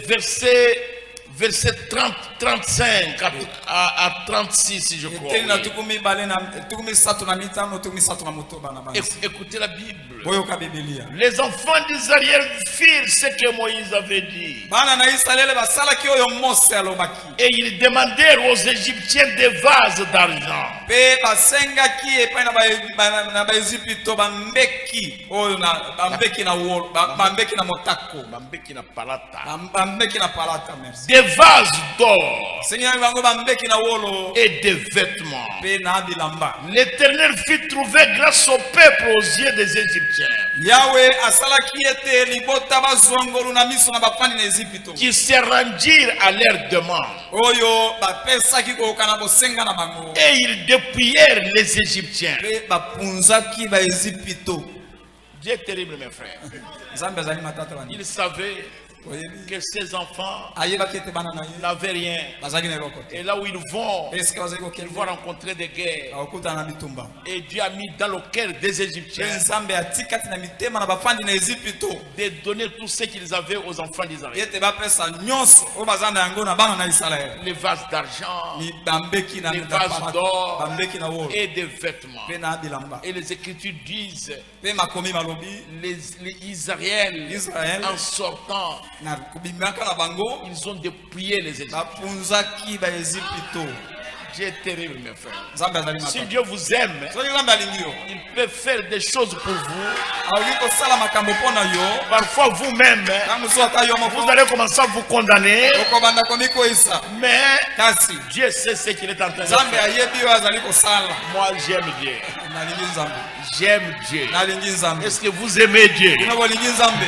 verset 30, 35 à 36, je crois. eteli na Oui. tukumi satu na mitano tukumi satu na motoba na bango Écoutez la Bible. boyoka bibilia Les enfants d'Israël firent ce que Moïse avait dit. bana na israele basalaki oyo mose alobaki Et ils demandèrent aux Égyptiens des vases d'argent. mpe basengaki epai na baezipito bambeki oyo bambeki na wolo bambeki na motako Bambeki na palata. bambeki na palata merci Des vases d'or sengaki bango bambeki na wolo et des vêtements. mpe na bilamba L'Éternel fit trouver grâce au peuple aux yeux des Égyptiens, yawe asalaki ete libota bazwangolu na miso na bafandi na ezipito qui se rendirent à leur demande. oyo bapesaki koyoka na bosenga na bango Et ils dépouillèrent les Égyptiens. mpe bapunzaki baezipito Dieu est terrible, mes frères. nzambe azali matata bani Ils savaient oyebi que ces enfants ayebaki ete bana na ye n'avaient rien. bazalaki na eloko te Et là où ils vont, esika bazali ils kokende vont rencontrer des guerres. bakokutana na bitumba Et Dieu a mis dans le cœur des mpe Égyptiens nzambe atikaki kati na mitema na bafandi na ezipito de donner tout ce qu'ils avaient aux enfants d'Israël. ete bapesa nyonso oyo baza na yango na bana na israele Les vases d'argent bambeki na Les vases d'or. bambeki na wolo et des vêtements. mpe na bilamba Et les Écritures disent, mpe makomi malobi les Israël, Israël en sortant, na kobimaka na bango ils ont dépouillé les Égyptiens. bapunzaki baezipito Dieu est terrible, mes frères. nzambe azali Si matata Dieu vous aime, soki nzambe alingi yo il peut faire des choses pour vous. akoki kosala makambo mpo na yo Parfois vous-même, na mosusu ata yo vous moko allez commencer à vous condamner, okobanda komikoyisa mais kasi Dieu sait ce qu'il est en train de nzambe faire. ayebi oyo azali kosala Moi, j'aime Dieu. nalingi nzambe J'aime Dieu. nalingi nzambe Est-ce que vous aimez Dieu? bino bolingi nzambe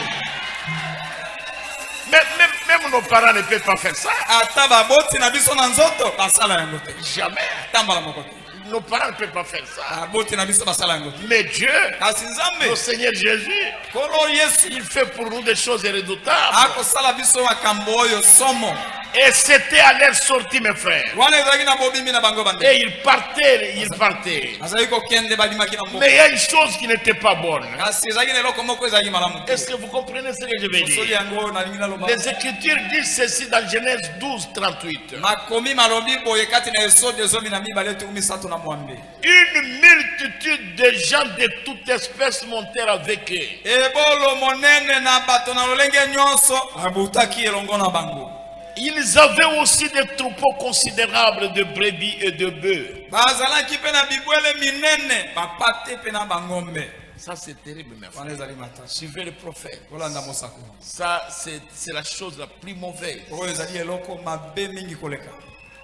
Même nos parents ne peuvent pas faire ça. ata baboti na biso na nzoto basala yango te Jamais. tambala moko te Nos parents ne peuvent pas faire ça. baboti na biso basala yango te Mais Dieu, kasi nzambe le Seigneur Jésus, kolo yesu il fait pour nous des choses redoutables. akosala biso makambo oyo somo Et c'était à leur sortie, mes frères. wana ezalaki na bobimi na bango bande Et ils partaient. azalaki kokende badimaki na mboka Mais il y a une chose qui n'était pas bonne. kasi ezalaki na eloko moko ezalaki malamu te Est-ce que vous comprenez ce que je vais osoli dire? yango nalingi naloba Les Écritures disent ceci dans Genèse 12, 38. makomi malobi boye kati na esode zomi na mibale tuku misato na mwambe Une multitude de gens de toute espèce montèrent avec eux. ebolo monene na bato na lolenge nyonso abutaki elongo na bango Ils avaient aussi des troupeaux considérables de brebis et de bœufs. bazalaki mpe na bibwele minene bapate mpe na bangombe Ça, c'est terrible, mes frères. wana ezali matasi Suivez le prophète. kolanda mosako Ça, c'est la chose la plus mauvaise. oyo ezali eloko mabe mingi koleka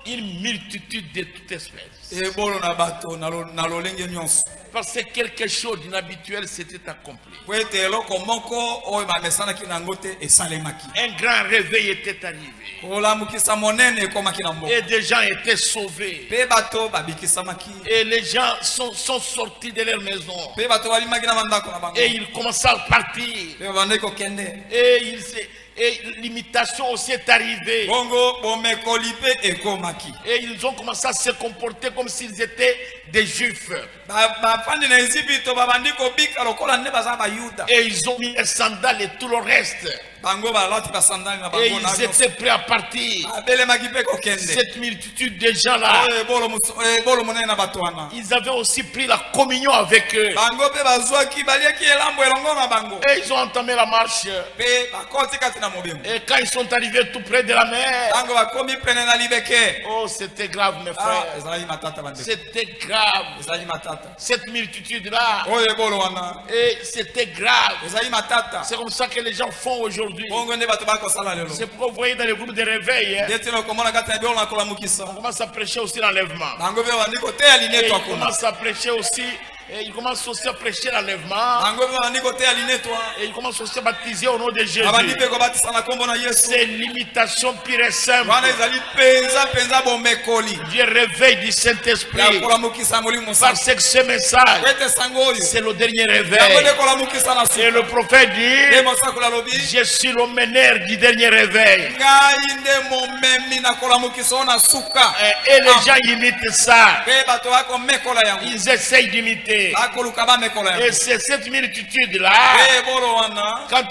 Une multitude de toute espèce. ebolo na bato na lolenge nyonso Parce que quelque chose d'inhabituel s'était accompli. po ete eloko moko oyo bamesanaki nango te esalemaki Un grand réveil était arrivé. kolamukisa monene ekomaki na mboka Et des gens étaient sauvés. mpe bato babikisamaki Et les gens sont sortis de leur maison. mpe bato babimaki na bandako na bango Et ils commençaient à partir. mpe babandaki kokende Et l'imitation aussi est arrivée. bongo bomekoli mpe ekomaki Et ils ont commencé à se comporter comme s'ils étaient des juifs. bafandi na ezipito babandi kobika lokola nde baza bayuda Et ils ont mis les sandales et tout le reste. Et ils étaient prêts à partir. Cette multitude de gens là, ils avaient aussi pris la communion avec eux. Et ils ont entamé la marche. Et quand ils sont arrivés tout près de la mer, oh, c'était grave, mes frères. C'était grave. Cette multitude là, et c'était grave. C'est comme ça que les gens font aujourd'hui. C'est pourquoi vous voyez dans les groupes de réveil, on commence à prêcher aussi l'enlèvement. Et on commence à prêcher aussi. Et il commence aussi à prêcher l'enlèvement. Et il commence aussi à baptiser au nom de Jésus. C'est l'imitation pure et simple. Dieu réveille du Saint-Esprit. Parce que ce message, c'est le dernier réveil. Et le prophète dit, je suis le meneur du dernier réveil. Et les gens imitent ça. Ils essayent d'imiter. Et c'est cette multitude-là, quand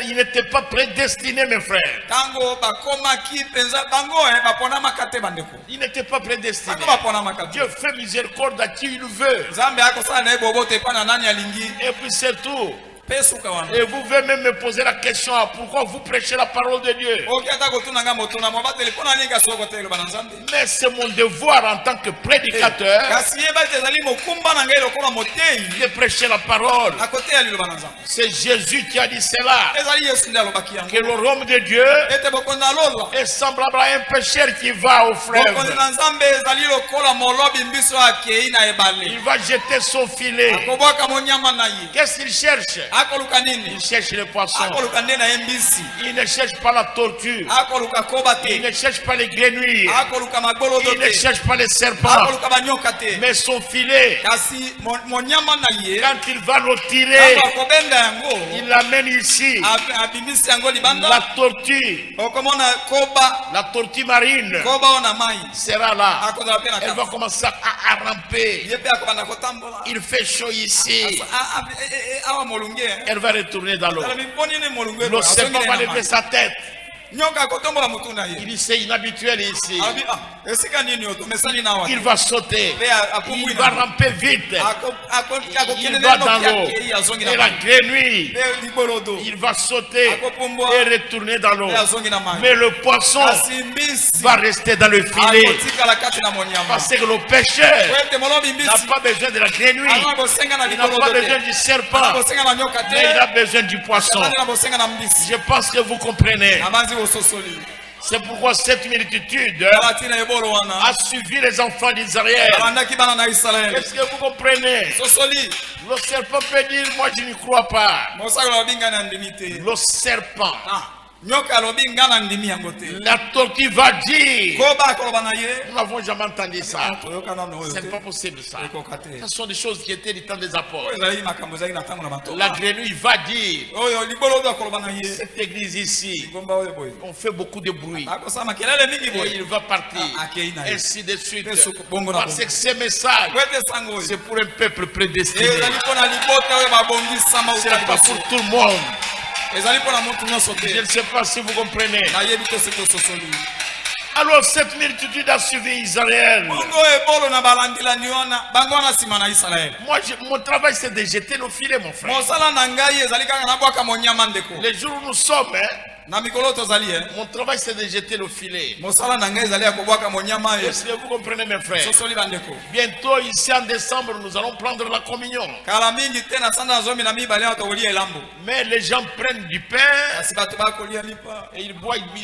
ils n'étaient pas prédestinés, mes frères. Ils n'étaient pas prédestinés. Dieu fait miséricorde à qui il veut. Et puis c'est tout. Et vous pouvez même me poser la question, pourquoi vous prêchez la parole de Dieu? Mais c'est mon devoir en tant que prédicateur de prêcher la parole. C'est Jésus qui a dit cela, que le royaume de Dieu est semblable à un pêcheur qui va au fleuve. Il va jeter son filet. Qu'est-ce qu'il cherche? Il cherche le poisson. Il ne cherche pas la tortue. Il ne cherche pas les grenouilles. Il ne cherche pas les serpents. Mais son filet, quand il va le tirer, il l'amène ici. La tortue marine sera là. Elle va commencer à ramper. Il fait chaud ici. Elle va retourner dans l'eau. Le serpent va lever sa tête. Il dit c'est inhabituel ici. Il va sauter. Il va ramper vite. Il va dans l'eau. Et la grenouille, il va sauter et retourner dans l'eau. Mais le poisson va rester dans le filet. Parce que le pêcheur n'a pas besoin de la grenouille. Il n'a pas besoin du serpent. Mais il a besoin du poisson. Je pense que vous comprenez. C'est pourquoi cette multitude a suivi les enfants d'Israël. Est-ce que vous comprenez? Le serpent peut dire, moi je n'y crois pas. Le serpent. La tortue va dire, nous n'avons jamais entendu ça. Ce n'est pas possible ça. Ce sont des choses qui étaient du temps des apôtres. La grenouille va dire, cette église ici, on fait beaucoup de bruit. Et il va partir. Ainsi de suite. Parce que ce message, c'est pour un peuple prédestiné. Ce n'est pas pour tout le monde. Je ne sais pas si vous comprenez. Alors cette multitude a suivi Israël. Moi, mon travail c'est de jeter le filet, mon frère. Les jours où nous sommes, mon travail c'est de jeter le filet. Est-ce que vous comprenez, mes frères? Bientôt ici en décembre nous allons prendre la communion. Mais les gens prennent du pain et ils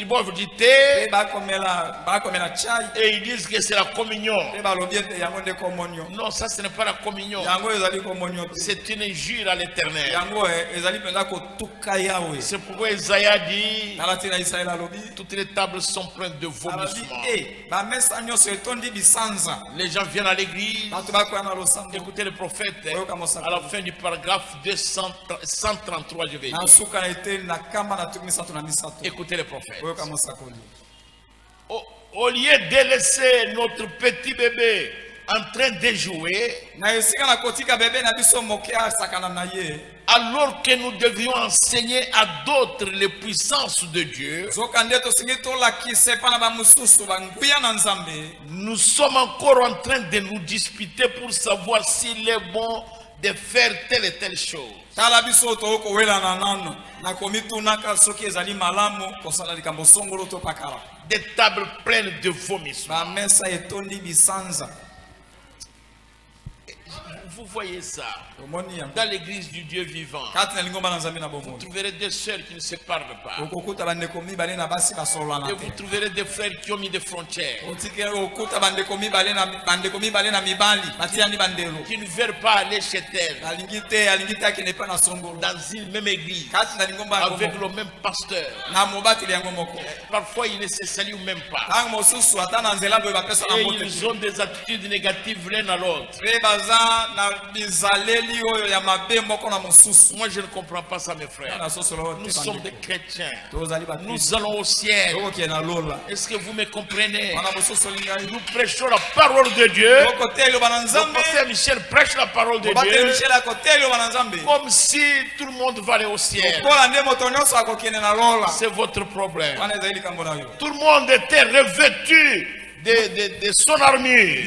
boivent du thé et ils disent que c'est la communion. Non, ça ce n'est pas la communion. C'est une injure à l'Éternel. C'est pourquoi Isaïe dit, toutes les tables sont pleines de vomissements. Les gens viennent à l'église. Écoutez le prophète à la fin du paragraphe 133, je vais dire. Écoutez le prophète. Au lieu de laisser notre petit bébé en train de jouer, alors que nous devions enseigner à d'autres les puissances de Dieu, nous sommes encore en train de nous disputer pour savoir s'il est bon de faire telle et telle chose. Des tables pleines de vomissements. Vous voyez ça dans l'église du Dieu vivant. Vous trouverez des sœurs qui ne se parlent pas. Et vous trouverez des frères qui ont mis des frontières, qui ne veulent pas aller chez elle dans une même église avec le même pasteur. Parfois ils ne se saluent même pas. Et ils ont des attitudes négatives l'un à l'autre. Moi je ne comprends pas ça, mes frères. Nous sommes des chrétiens. Nous allons au ciel. Est-ce que vous me comprenez? Nous prêchons la parole de Dieu. Le pasteur Michel prêche la parole de Dieu comme si tout le monde va aller au ciel. C'est votre problème. Tout le monde était revêtu de son armure.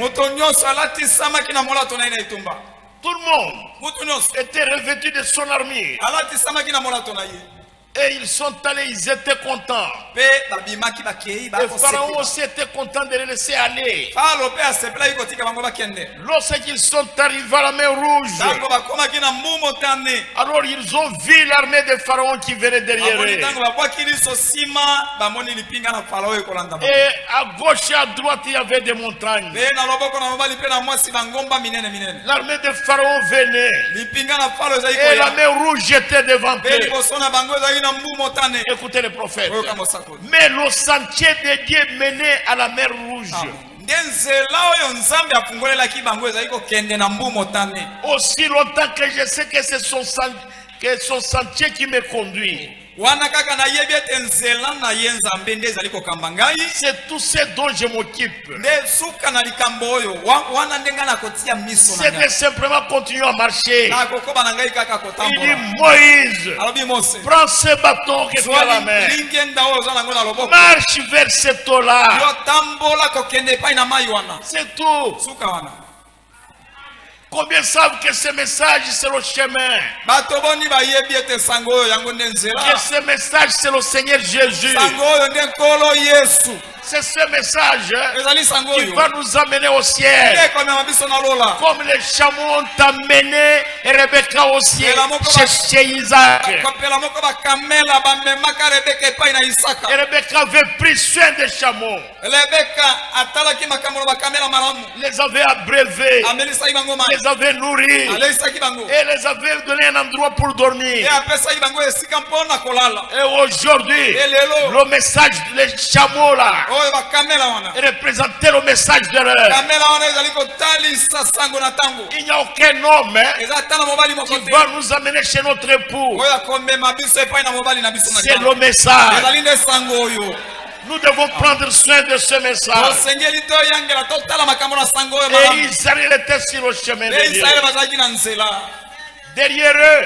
Tout le monde était revêtu de son armure. Et ils sont allés, ils étaient contents. Et Pharaon aussi était content de les laisser aller. Lorsqu'ils sont arrivés à la mer Rouge, alors ils ont vu l'armée de Pharaon qui venait derrière eux. Et à gauche et à droite, il y avait des montagnes. L'armée de Pharaon venait. Et la mer Rouge était devant eux. Écoutez le prophète. Mais le sentier de Dieu menait à la mer Rouge. Aussi longtemps que je sais que c'est son sentier qui me conduit. C'est tout ce dont je m'occupe. C'est de simplement continuer à marcher. Il dit Moïse, prends ce bâton que tu as à la main. Marche vers cette eau-là. C'est tout. Combien savent que ce message c'est le chemin? Que ce message c'est le Seigneur Jésus. C'est ce message qui va nous amener au ciel. Comme les chameaux ont amené Rebecca au ciel chez Isaac. Et Rebecca avait pris soin des chameaux. Les avait abreuvés. Les avait nourris. Et les avait donné un endroit pour dormir. Et aujourd'hui, le message des chameaux là représenter le message de l'heure. Il n'y a aucun homme qui va nous amener chez notre époux. C'est le message. Nous devons prendre soin de ce message. Et Israël était sur le chemin de Dieu. Derrière eux,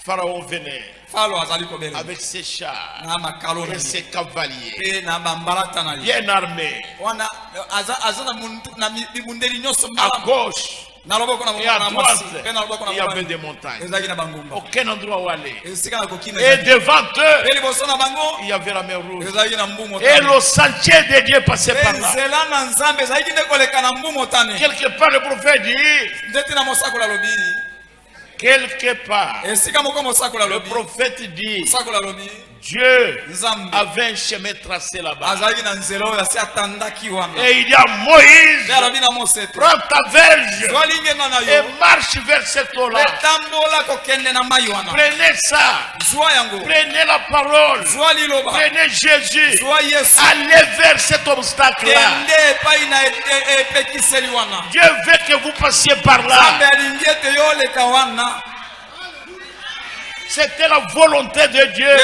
Pharaon venait avec ses chars et ses cavaliers bien armés. À gauche et à droite, il y avait des montagnes. Aucun endroit où aller. Et devant eux, il y avait la mer Rouge. Et le sentier de Dieu passait par là. Quelque part, le prophète dit, quelque part, le prophète dit, Dieu avait un chemin tracé là-bas. Et il dit à Moïse, prends ta verge et marche vers cette eau-là. Prenez ça. Prenez la parole. Prenez Jésus. Allez vers cet obstacle-là. Dieu veut que vous passiez par là. C'était la volonté de Dieu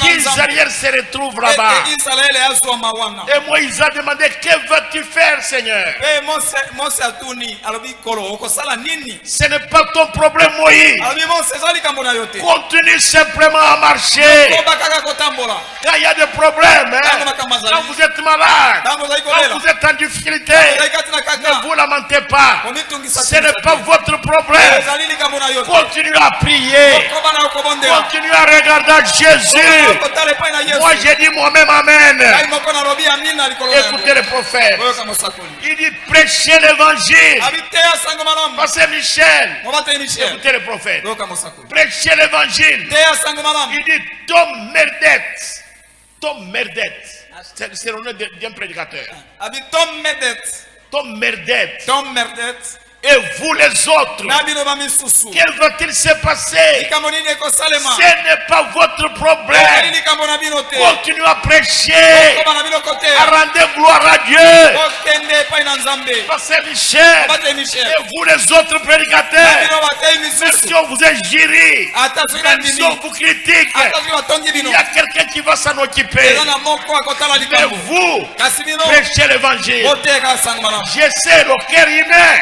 qu'Israël se retrouve là-bas. Et Moïse a demandé, que vas-tu faire, Seigneur? Ce n'est pas ton problème, Moïse. Continue simplement à marcher. Quand il y a des problèmes, quand vous êtes malade, quand vous êtes en difficulté, ne vous lamentez pas. Ce n'est pas votre problème. Continuez à prier. Continuez à regarder Jésus. Moi j'ai dit moi-même amen. Écoutez le prophète. Il dit prêchez l'évangile. Pasteur Michel. Écoutez le prophète. Prêchez l'évangile. Il dit Tom Merdet. C'est le nom d'un prédicateur. Tom Merdet. Et vous les autres, quel va-t-il se passer? Ce n'est pas votre problème. Continuez à prêcher, à rendre gloire à Dieu. Pasteur Michel, et vous les autres prédicateurs, même si on vous injurie, même si on vous critique, il y a quelqu'un qui va s'en occuper. Mais vous, prêchez l'évangile. Je sais, le cœur humain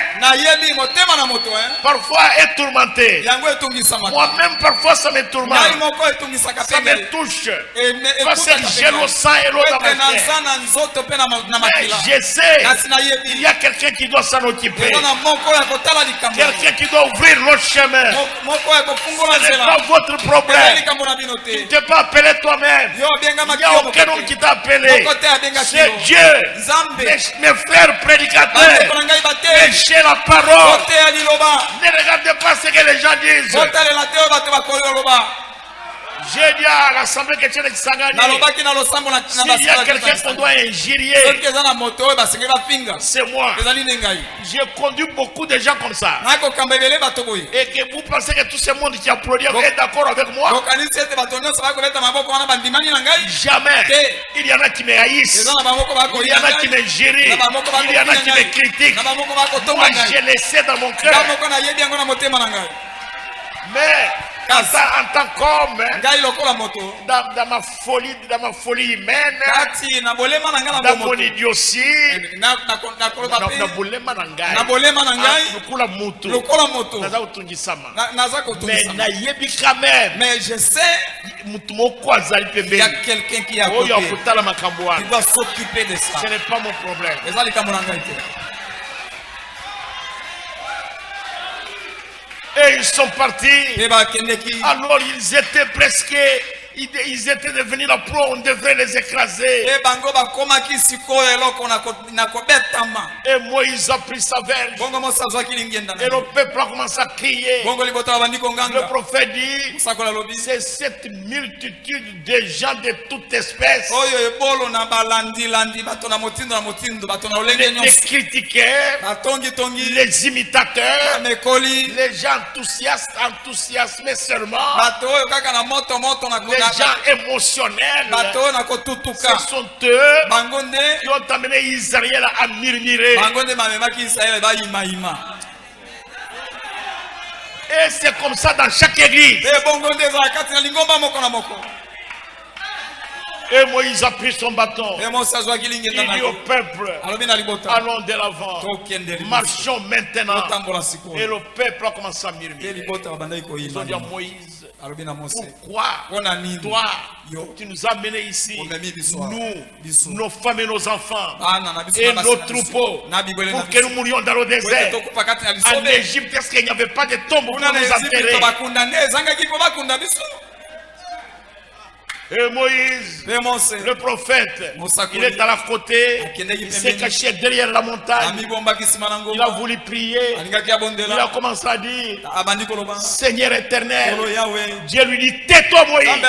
parfois est tourmenté. Moi-même parfois ça me tourmente. Ça me touche. Parce que j'ai le sang et l'eau dans ma tête. Mais je sais, il y a quelqu'un qui doit s'en occuper. Quelqu'un qui doit ouvrir le chemin. Ce n'est pas votre problème. Tu ne t'es pas appelé toi-même. Il n'y a aucun homme qui t'a appelé. C'est Dieu. Mes frères prédicateurs, prêchez la parole. Ne regardez pas ce que les gens disent. J'ai dit à l'Assemblée chrétienne de Kisangani, s'il y a quelqu'un qu'on doit injurier, c'est moi. J'ai conduit beaucoup de gens comme ça. Et que vous pensez que tout ce monde qui applaudit est d'accord avec moi? Jamais. Il y en a qui me haïssent. Il y en a qui m'injurient. Il y en a qui me critiquent. Moi, je le sais dans mon cœur. Mais en tant qu'homme, dans ma folie humaine, dans mon idiotie, mais je sais il y a quelqu'un qui est à côté qui doit s'occuper de ça. Ce n'est pas mon problème. Et ils sont partis. Alors ils étaient presque, ils étaient devenus la proie, on devrait les écraser. Et Moïse a pris sa verge. Et le peuple a commencé à crier. Le prophète dit, c'est cette multitude de gens de toute espèce, les critiqueurs, les imitateurs, les gens enthousiasmés seulement, les gens émotionnels. Ce sont eux qui ont amené Israël à murmurer. Et c'est comme ça dans chaque église. Et Moïse a pris son bâton. Il dit au peuple, allons de l'avant. Marchons maintenant. Et le peuple a commencé à murmurer. Ils ont dit à Moïse, pourquoi toi, tu nous as menés ici, nous, nos femmes et nos enfants, et nos troupeaux, pour que nous mourions dans le désert? En Égypte, est-ce qu'il n'y avait pas de tombe pour nous enterrer? Et Moïse, le prophète, il est à la côté, il s'est caché derrière la montagne, il a voulu prier, il a commencé à dire, Seigneur éternel, Dieu lui dit, tais-toi Moïse,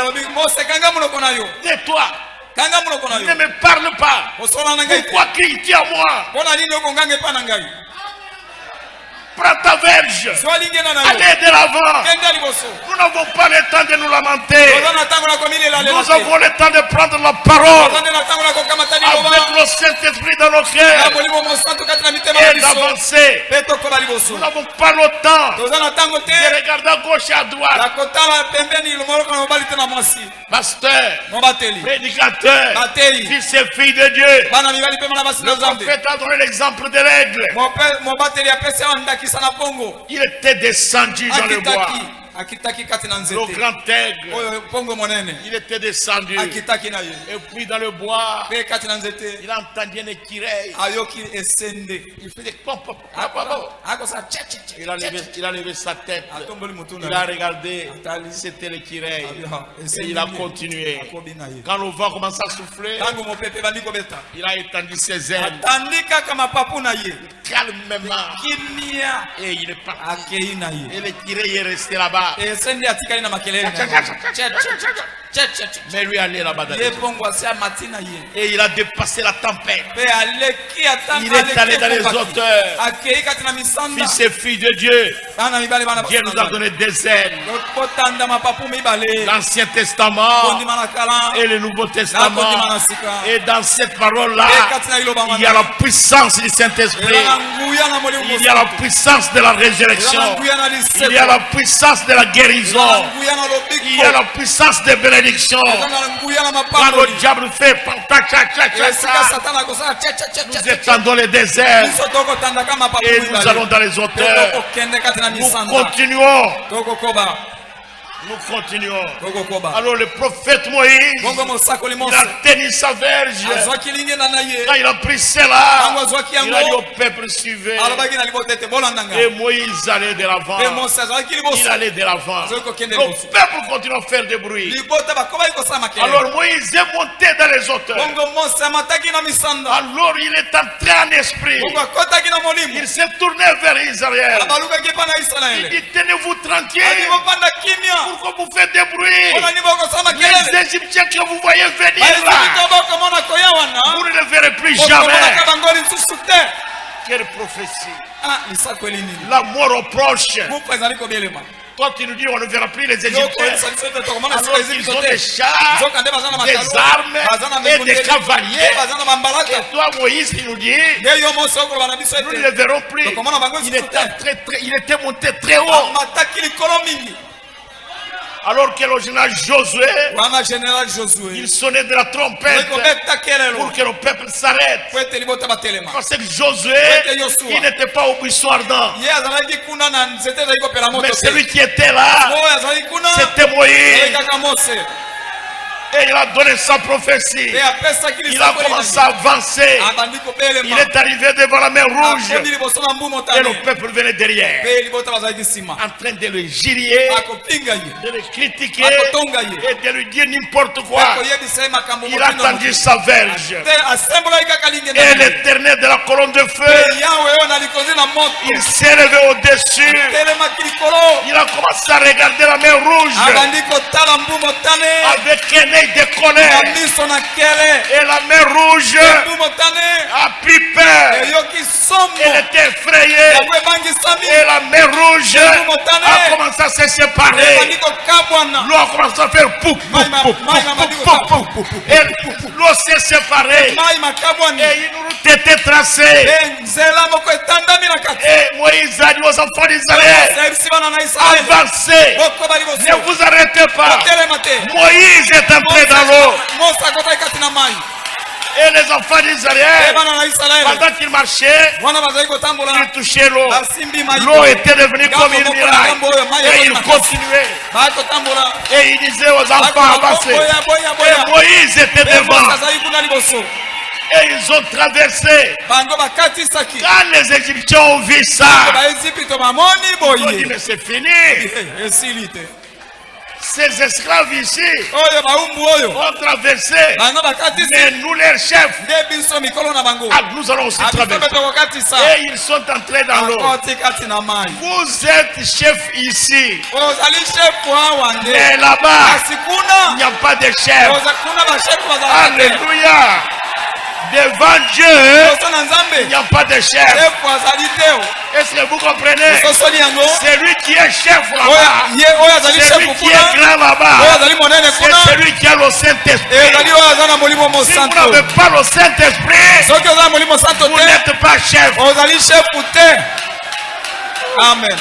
tais-toi, ne me parle pas, pourquoi cries-tu à moi? Prends ta verge. Allez de l'avant. Nous n'avons pas le temps de nous lamenter. Nous avons le temps de prendre la parole avec le Saint-Esprit dans nos cœurs et d'avancer. Nous n'avons pas le temps de regarder à gauche et à droite. Pasteur, prédicateur, fils et fille de Dieu. Le prophète a donné l'exemple des règles. Il était descendu dans le bois. Le grand aigle, il était descendu. Et puis dans le bois, il entendit un écureuil. Il faisait pop, pop, pop, pop. Il a levé sa tête. Il a regardé. C'était l'écureuil. Et il a continué. Quand le vent commence à souffler, il a étendu ses ailes. Calmement. Et il est parti. Et l'écureuil est resté là-bas. Mais lui allait là-bas. Et il a dépassé la tempête. Il est allé dans les hauteurs. Fils et filles de Dieu, Dieu nous a donné des ailes. L'Ancien Testament et le Nouveau Testament. Et dans cette parole-là, il y a la puissance du Saint-Esprit. Il y a la puissance de la résurrection. Il y a la puissance de la guérison. Il y a la puissance de bénédiction. Quand le diable fait nous étendons les déserts et nous allons dans les hauteurs. Nous continuons. Nous continuons. Alors le prophète Moïse, il a tenu sa verge. Quand il a pris cela, il a dit au peuple suivez. Et Moïse allait de l'avant. Il allait de l'avant. Le peuple continue à faire du bruit. Alors Moïse est monté dans les hauteurs. Alors il est entré en esprit. Il s'est tourné vers Israël. Il dit tenez-vous tranquille. Pourquoi vous faites des bruits? Les Égyptiens que vous voyez venir là, vous ne les verrez plus jamais. Quelle prophétie. La mort approche. Toi tu nous dis on ne verra plus les Égyptiens. Alors ils ont des chars, des armes et des cavaliers. Et toi Moïse il nous dit nous ne les verrons plus. Il était monté très haut. Alors que le général Josué, il sonnait de la trompette pour que le peuple s'arrête. Parce que Josué, il n'était pas au buisson ardent. Mais celui qui était là, c'était Moïse. Et il a donné sa prophétie. Il a commencé à avancer. Il est arrivé devant la mer Rouge. Et le peuple venait derrière. En train de le girier, de le critiquer et de lui dire n'importe quoi. Il a tendu sa verge. Et l'Éternel de la colonne de feu, il s'est levé au-dessus. Il a commencé à regarder la mer Rouge avec un œil de colère. Et la mer Rouge a pris peur. Elle était effrayée. Et la mer Rouge a commencé à se séparer. L'eau a commencé à faire pouf, pouf, pouf, pouf, pouf, pouf. Et l'eau s'est séparée. Et une route était tracée. Et Moïse a dit aux enfants d'Israël, avancez, ne vous arrêtez pas. Moïse est entré dans l'eau. Et les enfants d'Israël, pendant qu'ils marchaient, ils touchaient l'eau. L'eau était devenue comme une muraille. Et ils continuaient. Et ils disaient aux enfants avancez. Et Moïse était devant. Et ils ont traversé. Quand les Égyptiens ont vu ça, ils ont dit mais c'est fini. Ces esclaves ici ont traversé, mais nous les chefs, nous allons aussi traverser. Et ils sont entrés dans l'eau. Vous êtes chefs ici, mais là-bas, il n'y a pas de chef. Alléluia. Devant Dieu, il n'y a pas de chef. Et Est-ce que vous comprenez? Sosoli yango. C'est lui qui est chef là-bas. Oya azali C'est chef lui qui kuna. est grand là-bas. Oya azali monene kuna. C'est celui qui a le Saint-Esprit. Ezali oya azana molimo mo Si vous santo. n'avez pas le Saint-Esprit, Soki ozana molimo santo vous te. n'êtes pas chef. Ozali chef te. Amen.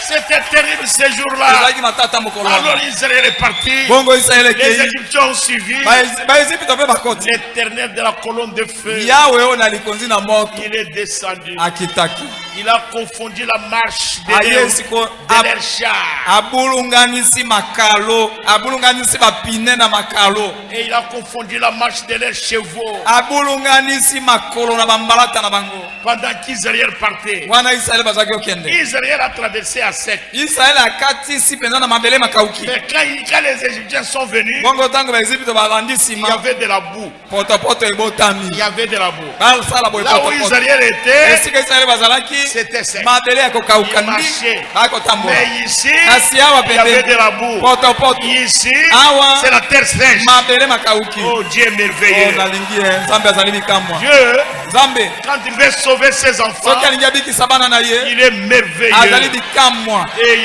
C'était terrible ces jours-là. Ezalaki matata mokolo. Alors Israël est parti. Bongo Israël Les ekei. Égyptiens ont suivi. Ba Égypte mpe bakoti. L'éternel de la colonne de feu, Yawe oyo na likonzi na moto il est descendu. akitaki. Il a confondu la marche de Ayesiko leurs chars. abulunganisi makalo, abulunganisi bapine na makalo. Et il a confondu la marche de leurs chevaux. Abulunganisi makolo na bambalata na bango. Pendant qu'Israël partait. Wana Israël bazaki okende. Israël a traversé à sec. Israël akatisi penza na mabele makauki. Mais quand les Égyptiens sont venus, Bongo tango ba Égypte balandi il y sima. avait de la boue. Poto ebotami. Il y avait de la boue. Basala boy Là où poto. Israël était, Esika Israël bazalaki c'était sec. mabele yakokauka Il ndi. marchait. Bakotambola. Mais ici, Kasi awa il y avait pembe. de la boue. Poto. Ici, Awa. c'est la terre sèche. Mabele makauki. Oh Dieu Oh merveilleux. nalingi Nzambe azali bikamwa. Dieu, Nzambe quand il veut sauver ses enfants, soki alingi abikisa bana na ye il est azali merveilleux. bikamwa. Et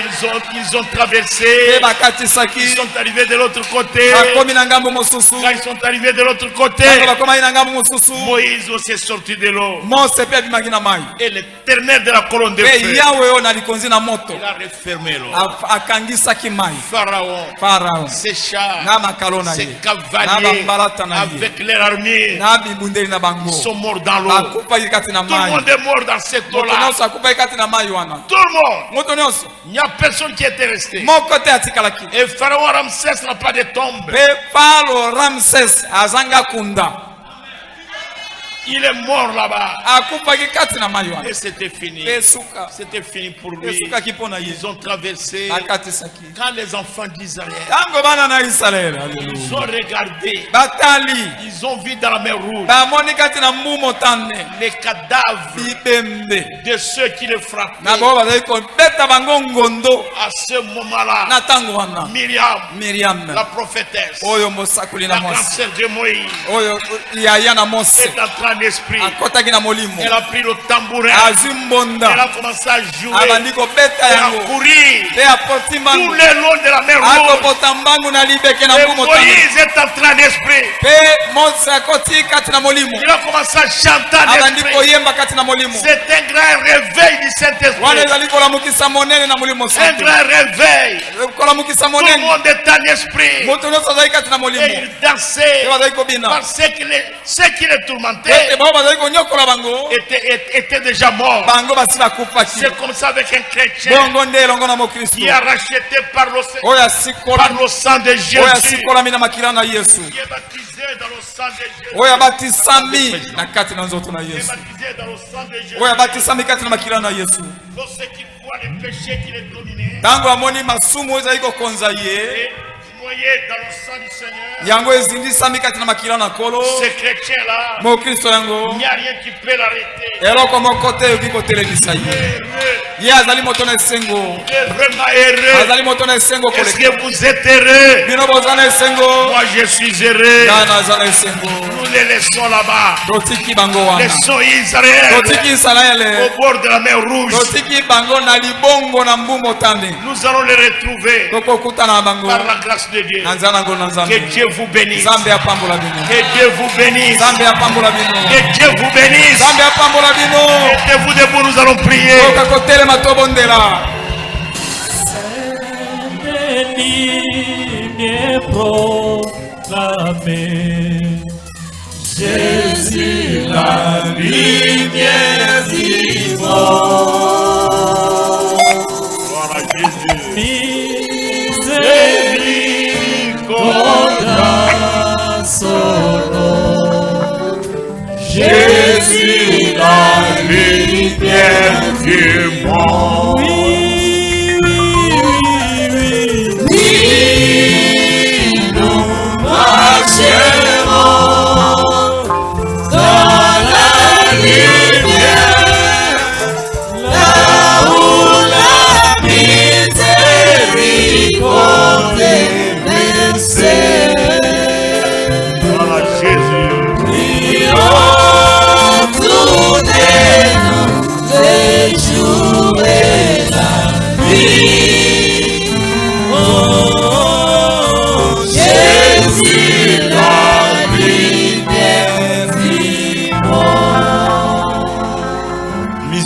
ils ont traversé. Pe Ils bakatisaki sont arrivés de l'autre côté. bakomi na ngambo mosusu. Quand ils sont arrivés de l'autre côté, Tango bakomaki na ngambo mosusu. Moïse aussi est sorti de l'eau. Mose mpe abimaki na mai. Et l'éternel de la colonne de Pe feu, Yawe oyo na likonzi na moto il a refermé l'eau. akangisaki mai. Pharaon, Farao ses chars, na makalo na ses ye na cavaliers, bambalata na ye avec leur armée, na bibundeli na bango sont morts dans l'eau. bakupaki kati na Tout le mai. monde est mort dans cette Moto eau-là. nyonso akupaki kati na mai wana. Tout le monde. Moto nyonso Il n'y a personne qui était resté. moko te atikalaki. Et Pharaon Ramsès n'a pas de tombe. Pe Faro Ramses azanga kunda Il est mort là-bas. akupaki kati na mai wana. Et c'était fini. Pe suka C'était fini pour lui. esukaki mpo na ye Ils ont traversé. akatisaki. Quand les enfants d'Israël, Tango bana na Israel ils haleluya ont regardé, batali ils ont vu dans la mer rouge bamoni kati na mbu motane les cadavres bibembe de ceux qui le frappaient. na bao bazali kobeta bango ngondo À ce moment-là, na ntango wana. Miriam la prophétesse, oyo mosakoli na la grande Mose sœur de Moïse, oyo yaya na Mose est entrée en esprit. akotaki na molimo Elle a pris le tambourin. azwi Elle mbonda a commencé à jouer. abandi kobeta Elle a yango couru pe apoti tout mbangu le long de la mer rouge. akopota mbangu na libeke na Et mbu motane Moïse est entré en esprit. pe Mose akoti kati na molimo Il a commencé à chanter en abandi esprit. koyemba kati na molimo C'est un grand réveil du wana Saint-Esprit. ezali kolamukisa monene na molimo Un santo grand réveil. kolamukisa Tout le monene monde est en esprit. moto nyonso azali kati na molimo Et il dansait. pe bazali kobina Parce que ceux qui les ete tourmentaient bao bazali konyokola bango étaient déjà morts. bango basi bakufaki C'est comme ça avec un chrétien bongo nde elongo na mokristo qui a racheté par le oyo asikola par le sang de oyo Jésus. asikolami na makila na yesu Qui est baptisé dans le sang de Jésus. oyo abatisami na kati na nzoto na Qui est yesu baptisé dans le sang de Jésus. oyo abatisami kati na makila na yesu Lorsqu'il voit les péchés qui les dominaient, ntango amoni masumu oyo ezali kokonza ye et noyé dans le sang du Seigneur, yango ezindisami kati na makila na nkolo ce chrétien-là, mokristo yango il n'y a rien qui peut l'arrêter. eloko moko te eyoki kotelemisa ye Heureux, ye azali moto na esengo il est vraiment heureux. azali moto na esengo Est-ce koleka que vous êtes heureux? bino boza na esengo Moi je suis heureux. nga naza na esengo Nous les laissons là-bas. totiki bango wana Laissons Israël totiki israele au bord de la mer rouge. totiki bango na libongo na mbu motane Nous allons les retrouver tokokutana na bango par la grâce de Dieu. na nzela nango na Que nzambe Dieu vous bénisse. nzambe apambola bino Que Dieu vous bénisse. nzambe apambola bino Que Dieu vous bénisse. nzambe apambola bino Mettez-vous debout, nous allons prier. toka kotelema tobondela Jésus la lumière vivante. Voilà Jésus. Miséricorde à son nom. Jésus la lumière du monde. Oui, oui, oui, oui. Nous marcherons dans la lumière.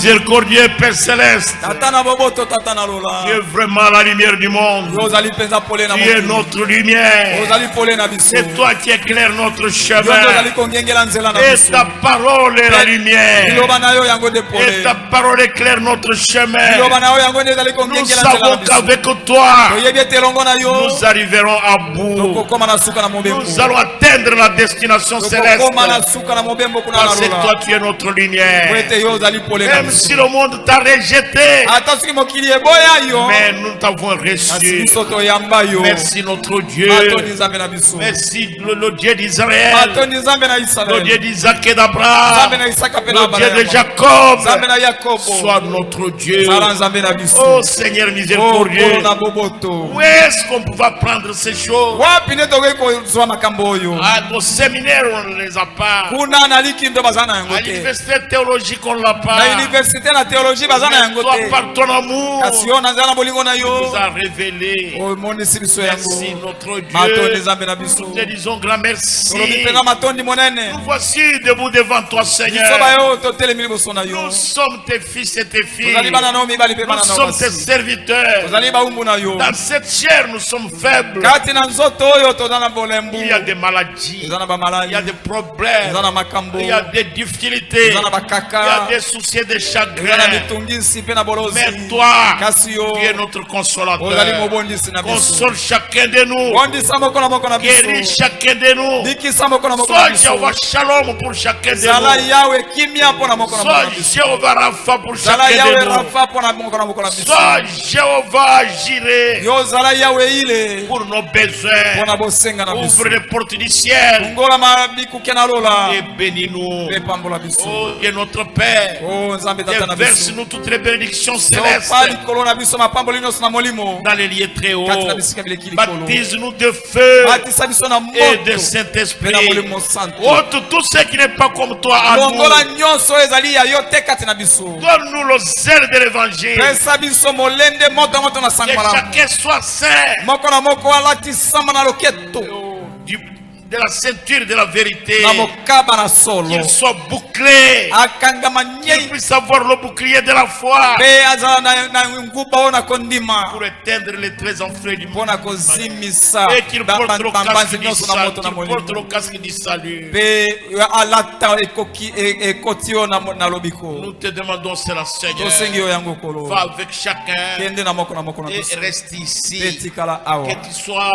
Miséricordieux Père Céleste, Tata boboto tata na tu lola. es vraiment la lumière du monde. Yozali penza pole na Tu es mokili. notre lumière. Ozali pole na biso. C'est toi qui éclaires notre Yo chemin. ozali kongengela nzela na Et biso. ta parole est la lumière. Liloba na yo yango de Et pole. ta parole éclaire notre chemin. Liloba na yo yango de ezali Nous kongengela nzela na savons biso. qu'avec toi, Toyebi ete elongo na yo. nous arriverons à bout. Tokokoma na suka na mobembo. Nous allons atteindre la destination céleste. Tokokoma na suka na mobembo kuna na Parce que lola. toi, tu es notre lumière. Po ete yo ozali pole na Même biso. si le monde t'a rejeté, Ata soki mokili eboya yo. mais nous t'avons Kasi reçu. biso toyamba yo. Merci notre Dieu. Matoni nzambe na biso. Merci le Dieu d'Israël. Matoni nzambe na Le Israel. Dieu d'Isaac et Nzambe d'Abraham. na Isaka pe na Le Dieu de Abraham. Jacob. Nzambe na Yakobo. Sois notre Dieu. Zala nzambe na biso. Oh Seigneur Oh, miséricordieux. kolo na boboto. Où est-ce qu'on peut apprendre ces choses? Wapi nde tokoki kozwa makambo oyo. À nos séminaires, on ne les a pas. Kuna na likindo baza na yango À te. l'université théologique, on ne l'a pas. Na université na théologie baza na Mais yango toi, te. par ton amour, Kasi yo nazala na bolingo na tu yo. nous as révélé. Omonisi biso Merci yango. notre Matondi Dieu. nzambe na biso. Nous te disons grand merci. Tolobi mpenza matondi monene. Nous voici debout devant toi, Biso Seigneur. bayo totelemi liboso na yo. Nous sommes tes fils et tes filles. Tozali bana na yo mibali mpe Nous bana na yo sommes tes basi. serviteurs. Tozali baumbu na yo. Dans cette chair, nous sommes faibles. Kati na nzoto oyo toza na bolembu. Il y a des maladies. Eza na Il bamaladi. y a des problèmes. Eza na makambo. Il y a des difficultés. Eza na Il y a bakaka. des soucis et des Eza na chagrins. mitungisi mpe na bolozi. Mais toi, Kasi yo tu es notre ozali consolateur. mobondisi na biso. Console chacun de nous. Bondisa moko na moko na Guéris biso. chacun de nous. Bikisa moko na moko na Sois biso. Jéhovah Shalom pour chacun de Zala nous. yawe kimia mpo na moko na moko Sois na biso. Jéhovah Rapha pour Zala chacun yawe de nous. rafa mpo na moko na moko na biso. Sois Jéhovah Jireh Yo zala yawe ile pour nos mpo besoins. na bosenga na biso. Ouvre les portes du ciel Ngola mabikuke na lola. et bénis-nous. Mpe pambola biso. Oh Dieu notre Père, Oh nzambe tata na biso. verse-nous toutes les bénédictions célestes Topa likolo na biso mapamboli nyonso na molimo. dans les lieux très hauts. Kati na bisika bileki likolo. Baptise-nous de feu Batisa biso na et moto. de Mpe na Saint-Esprit. molimo santo. Ôte tout ce qui n'est pas comme toi à longola nous. nyonso oyo ezali ya yo te kati na biso. Donne-nous le zèle de l'évangile. pesa biso molende moto moto na Que sango malamu. chacun soit saint Moko na moko alati samba na loketo. de la ceinture de la vérité. Na mokaba na solo. Qu'il soit bouclé. Akangama Qu'il nyei. puisse avoir le bouclier de la foi Mpe azala na nguba oyo na kondima. pour éteindre les traits enflés du Mpo monde. na kozimisa Et qu'il porte le bambanzi casque du nyonso na salut. moto na Qu'il porte molimo. le casque du salut. Mpe alata ekoti oyo na lobiko. Nous te demandons cela, Seigneur. Tosengi yo yango kolo. Va avec chacun Kende na moko na et biso. reste Mpe ici. tikala awa. Que tu sois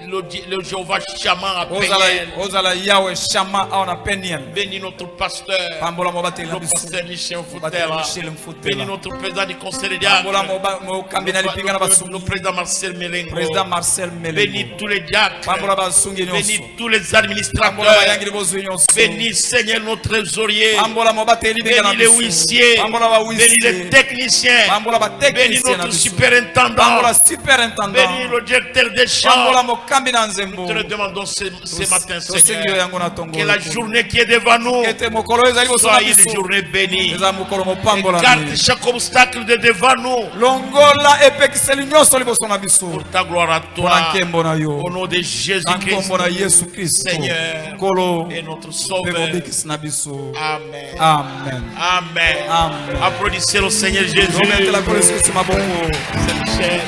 le Jéhovah Shaman à Ozala Peniel. ozala yawe shama awa na Peniel. Bénis notre pasteur. Pambola mobateli na Le biso. pasteur Michel Bateli Foutela. Michel Mfutela. Bénis notre président du conseil des diacres. Pambola mokambi na lipinga na Le basungi. président Marcel Melengo. Président Marcel Bénis Melengo. tous les diacres. Pambola basungi Bénis nyonso. tous les Pambola administrateurs. bayangeli bozwi nyonso. Bénis Seigneur notre trésorier. Pambola mobateli binga na Bénis les biso. huissiers. Pambola ba Bénis les huissier. techniciens. Pambola ba Bénis technicien na notre biso. superintendant. Pambola superintendant. Bénis le directeur des Pambola champs. mokambi na nzembo. Te le demandons ce matin, Tosengi yo Seigneur. yango na tongo. Que la journée qui est devant nous Ete mokolo oyo ezali boso na soit une biso. journée bénie. Eza mokolo mopambola. Écarte chaque obstacle de devant nous. Longola epekiseli nyonso liboso na biso. Pour ta gloire à Mpona toi. nkembo na yo. Au nom de Na Jésus-Christ. nkombo na Yesu Kristo. Seigneur Nkolo et notre mpe Sauveur. mobikisi na biso. Amen. Amen. Amen. Amen. Applaudissez le Seigneur Jésus. Tometela kolo Yesu Kristo maboko. C'est cher.